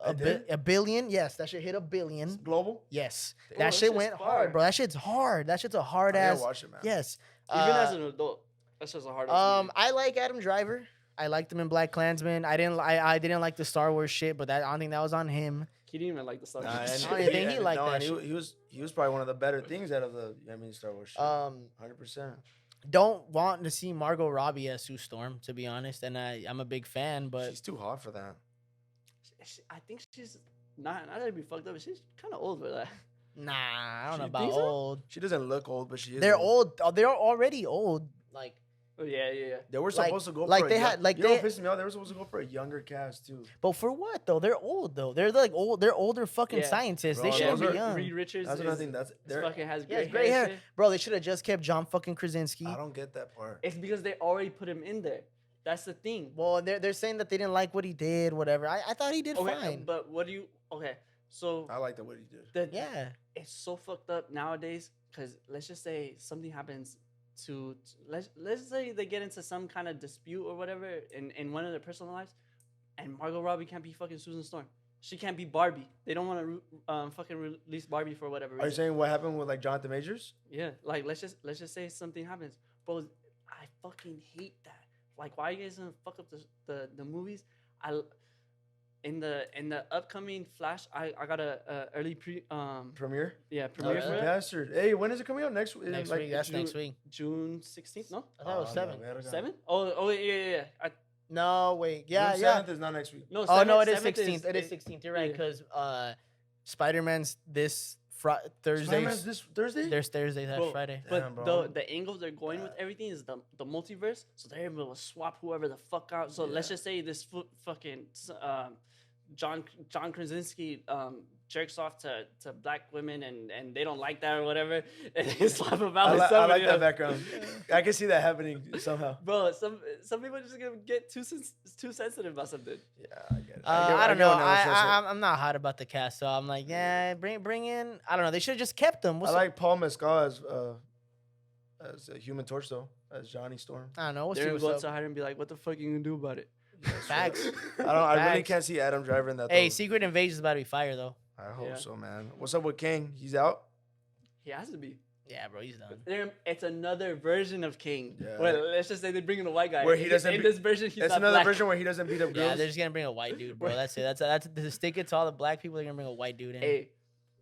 It did? A billion? Yes, that should hit a billion. Global. Yes. Oh, That that shit shit's went fire. hard, bro. That shit's hard. That shit's a hard I ass. gotta watch it, man. Yes. Even as an adult, that's just a hard. I like Adam Driver. I liked him in Black Klansman. I didn't like the Star Wars shit, but I don't think that was on him. He didn't even like the Star Nah, Wars. and I didn't think he and- liked no, that and he was probably one of the better things out of the Star Wars shit. 100%. Don't want to see Margot Robbie as Sue Storm, to be honest, and I'm a big fan, but She's too hot for that. I think she's not to be fucked up, but she's kind of old for that. nah, I don't know You about think so? old. She doesn't look old, but she is. They're old. They're already old. Like, Oh yeah. They were Like- supposed to go like for they a young, had- like you know they- what pissed me off? They were supposed to go for a younger cast too. but for what though? They're old though. They're like old. They're older fucking Yeah. scientists. Bro, They shouldn't those be are- young. Reed Richards That's is, another thing. That's is they're, fucking has He has great gray hair, shit. bro. They should have just kept John fucking Krasinski. I don't get that part. It's because they already put him in there. That's the thing. Well, they're saying that they didn't like what he did, whatever. I thought he did Okay, fine. but what do you? Okay, so I like the way he did. Yeah. it's so fucked up nowadays. Because let's just say something happens to let's say they get into some kind of dispute or whatever in one of their personal lives, and Margot Robbie can't be fucking Susan Storm. She can't be Barbie. They don't want to fucking release Barbie for whatever reason. Are you saying what happened with like Jonathan Majors? Yeah, like let's just say something happens, bro. I fucking hate that. Like, why you guys gonna fuck up the movies? In the upcoming Flash, I got a early Premiere? premiere really? for it. Bastard. Hey, when is it coming out? Next week? Next Like, week. That's June- next week. June 16th. No, I thought it was Oh, 7. la verga. 7. Oh yeah. No, wait. Yeah, June yeah. 7th is not next week. No. Oh, no, 7th it is 7th 16th. It is 16th. You're right, yeah. because Spider-Man's this Thursday. Spider-Man's this Thursday? There's Thursday, that's Bro, Friday. Damn, But bro. the angles they're going with everything is the multiverse, so they're able to swap whoever the fuck out. So let's Yeah. just say this fucking John Krasinski jerks off to black women and they don't like that or whatever, and they swap him out I, with I like somebody that else. background. I can see that happening somehow. Bro, some people are just gonna get too sensitive about something. Yeah, I get it. I don't know. get when everyone says it. I'm not hot about the cast, so I'm like, yeah, bring in. I don't know. They should have just kept them. I like Paul Mescal as a Human Torch though, as Johnny Storm. I don't know. We'll see They're gonna what's go up. outside and be like, "What the fuck you gonna do about it?" Facts. I really Facts. can't see Adam Driver in that. Hey, though. Secret Invasion is about to be fire though. I hope Yeah. so, man. What's up with King? He's out. He has to be. Yeah, bro, he's done. It's another version of King. Yeah. Well, let's just say they bring in a white guy. Where he doesn't In be- this version, he's That's not another black. version where he doesn't beat up Yeah, girls. they're just gonna bring a white dude, bro. That's it. That's to stick it to all the black people. They're gonna bring a white dude in. Hey,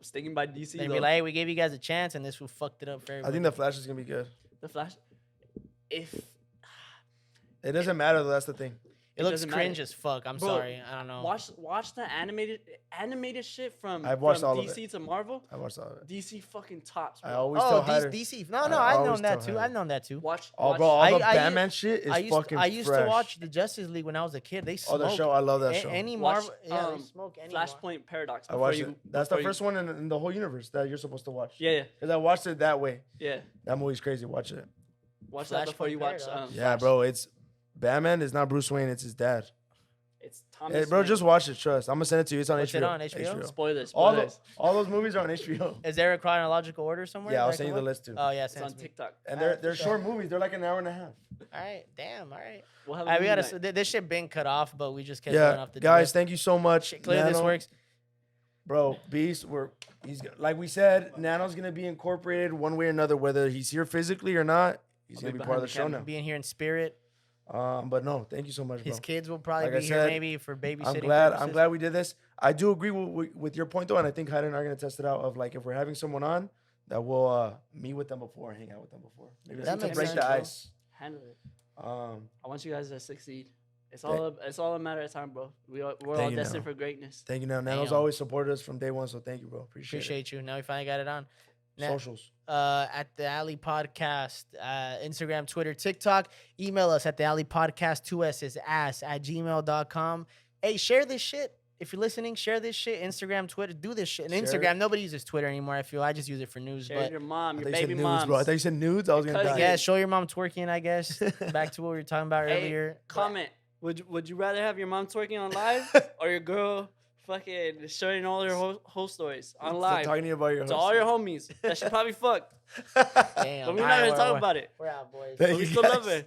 sticking by DC. They're gonna though. be like, hey, we gave you guys a chance, and this fool fucked it up for I everybody. think the Flash is gonna be good. The Flash. If It doesn't matter though. That's the thing. It looks doesn't cringe matter. as fuck. I'm Bro, sorry. I don't know. Watch the animated shit from I've watched all of DC to Marvel. I watched all of it. DC fucking tops, bro. I always Oh, tell Hyder. DC. No, I I've always known that tell too. Hyder. I've known that too. Watch. Oh, bro, all the I- Batman shit is fucking I used fresh. to watch the Justice League when I was a kid. They Oh, smoke the show. I love that show. any Watch, Marvel. Yeah, they smoke any Flashpoint Paradox. I watched before it. That's the before you- first one in the whole universe that you're supposed to watch. Yeah, Because I watched it that way. yeah. That movie's crazy. Watch it. Watch that before Flashpoint you watch. Paradox. Yeah, Flash. bro. It's Batman is not Bruce Wayne. It's his dad. It's Thomas. Hey, bro, Wayne. just watch it. Trust. I'm gonna send it to you. It's on What's HBO. it on, HBO? Spoilers. All, Spoilers. all those movies are on HBO. Is there a chronological order somewhere? Yeah, that I'll I send you can the look? list too. Oh yeah, It's send on it to me. TikTok. And Alright, they're for short movies. They're like an hour and a half. All right, damn. All right. We'll have All right, we movie gotta. night. This shit been cut off, but we just kept going Yeah, off the. guys, thank you so much. Clearly this Nano. works. Bro, Beast, he's like we said, Nano's gonna be incorporated one way or another, whether he's here physically or not. He's I'll gonna be be part of the behind the show camera. now. Being here in spirit. But no, thank you so much, bro. His kids will probably Like I be here said, maybe for babysitting. I'm purposes. glad we did this. I do agree with your point though, and I think Hyde and I are gonna test it out. Of like if we're having someone on, that we'll meet with them before, hang out with them before. Maybe That to makes break sense, the bro. ice. Handle it. Um, I want you guys to succeed. It's all a matter of time, bro. We're all Thank you, destined Nano. for greatness. thank you, Nano's Damn. always supported us from day one, so thank you, bro. Appreciate it. Appreciate you. Now we finally got it on. Now, Socials. at the Alley Podcast, Instagram, Twitter, TikTok. Email us at the Alley Podcast, 2S's ass at gmail.com. Hey, share this shit. If you're listening, share this shit. Instagram, Twitter, do this shit. And Share Instagram, it. nobody uses Twitter anymore. I feel I just use it for news. Share But your mom, I your thought you said baby nudes, moms. bro. I thought you said nudes. I was gonna Cousin. die. yeah, show your mom twerking. I guess back to what we were talking about Hey, earlier. comment. Would you rather have your mom twerking on live or your girl fucking showing all her whole stories on So live talking to you about your to all your homies that she probably fucked? Damn. But we're All not right, gonna talk about it. We're out, boys. But we still love her.